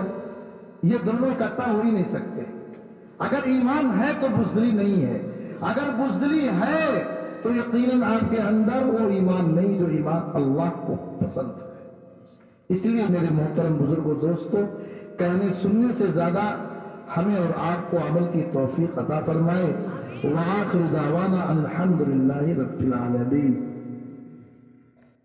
یہ دونوں اکٹھا ہو ہی نہیں سکتے۔ اگر ایمان ہے تو بزدلی نہیں ہے، اگر بزدلی ہے تو یقیناً آپ کے اندر وہ ایمان نہیں جو ایمان اللہ کو پسند ہے۔ اس لیے میرے محترم بزرگوں، دوستوں، کہنے سننے سے زیادہ ہمیں اور آپ کو عمل کی توفیق عطا فرمائے۔ وآخر دعوانا الحمدللہ رب العالمین۔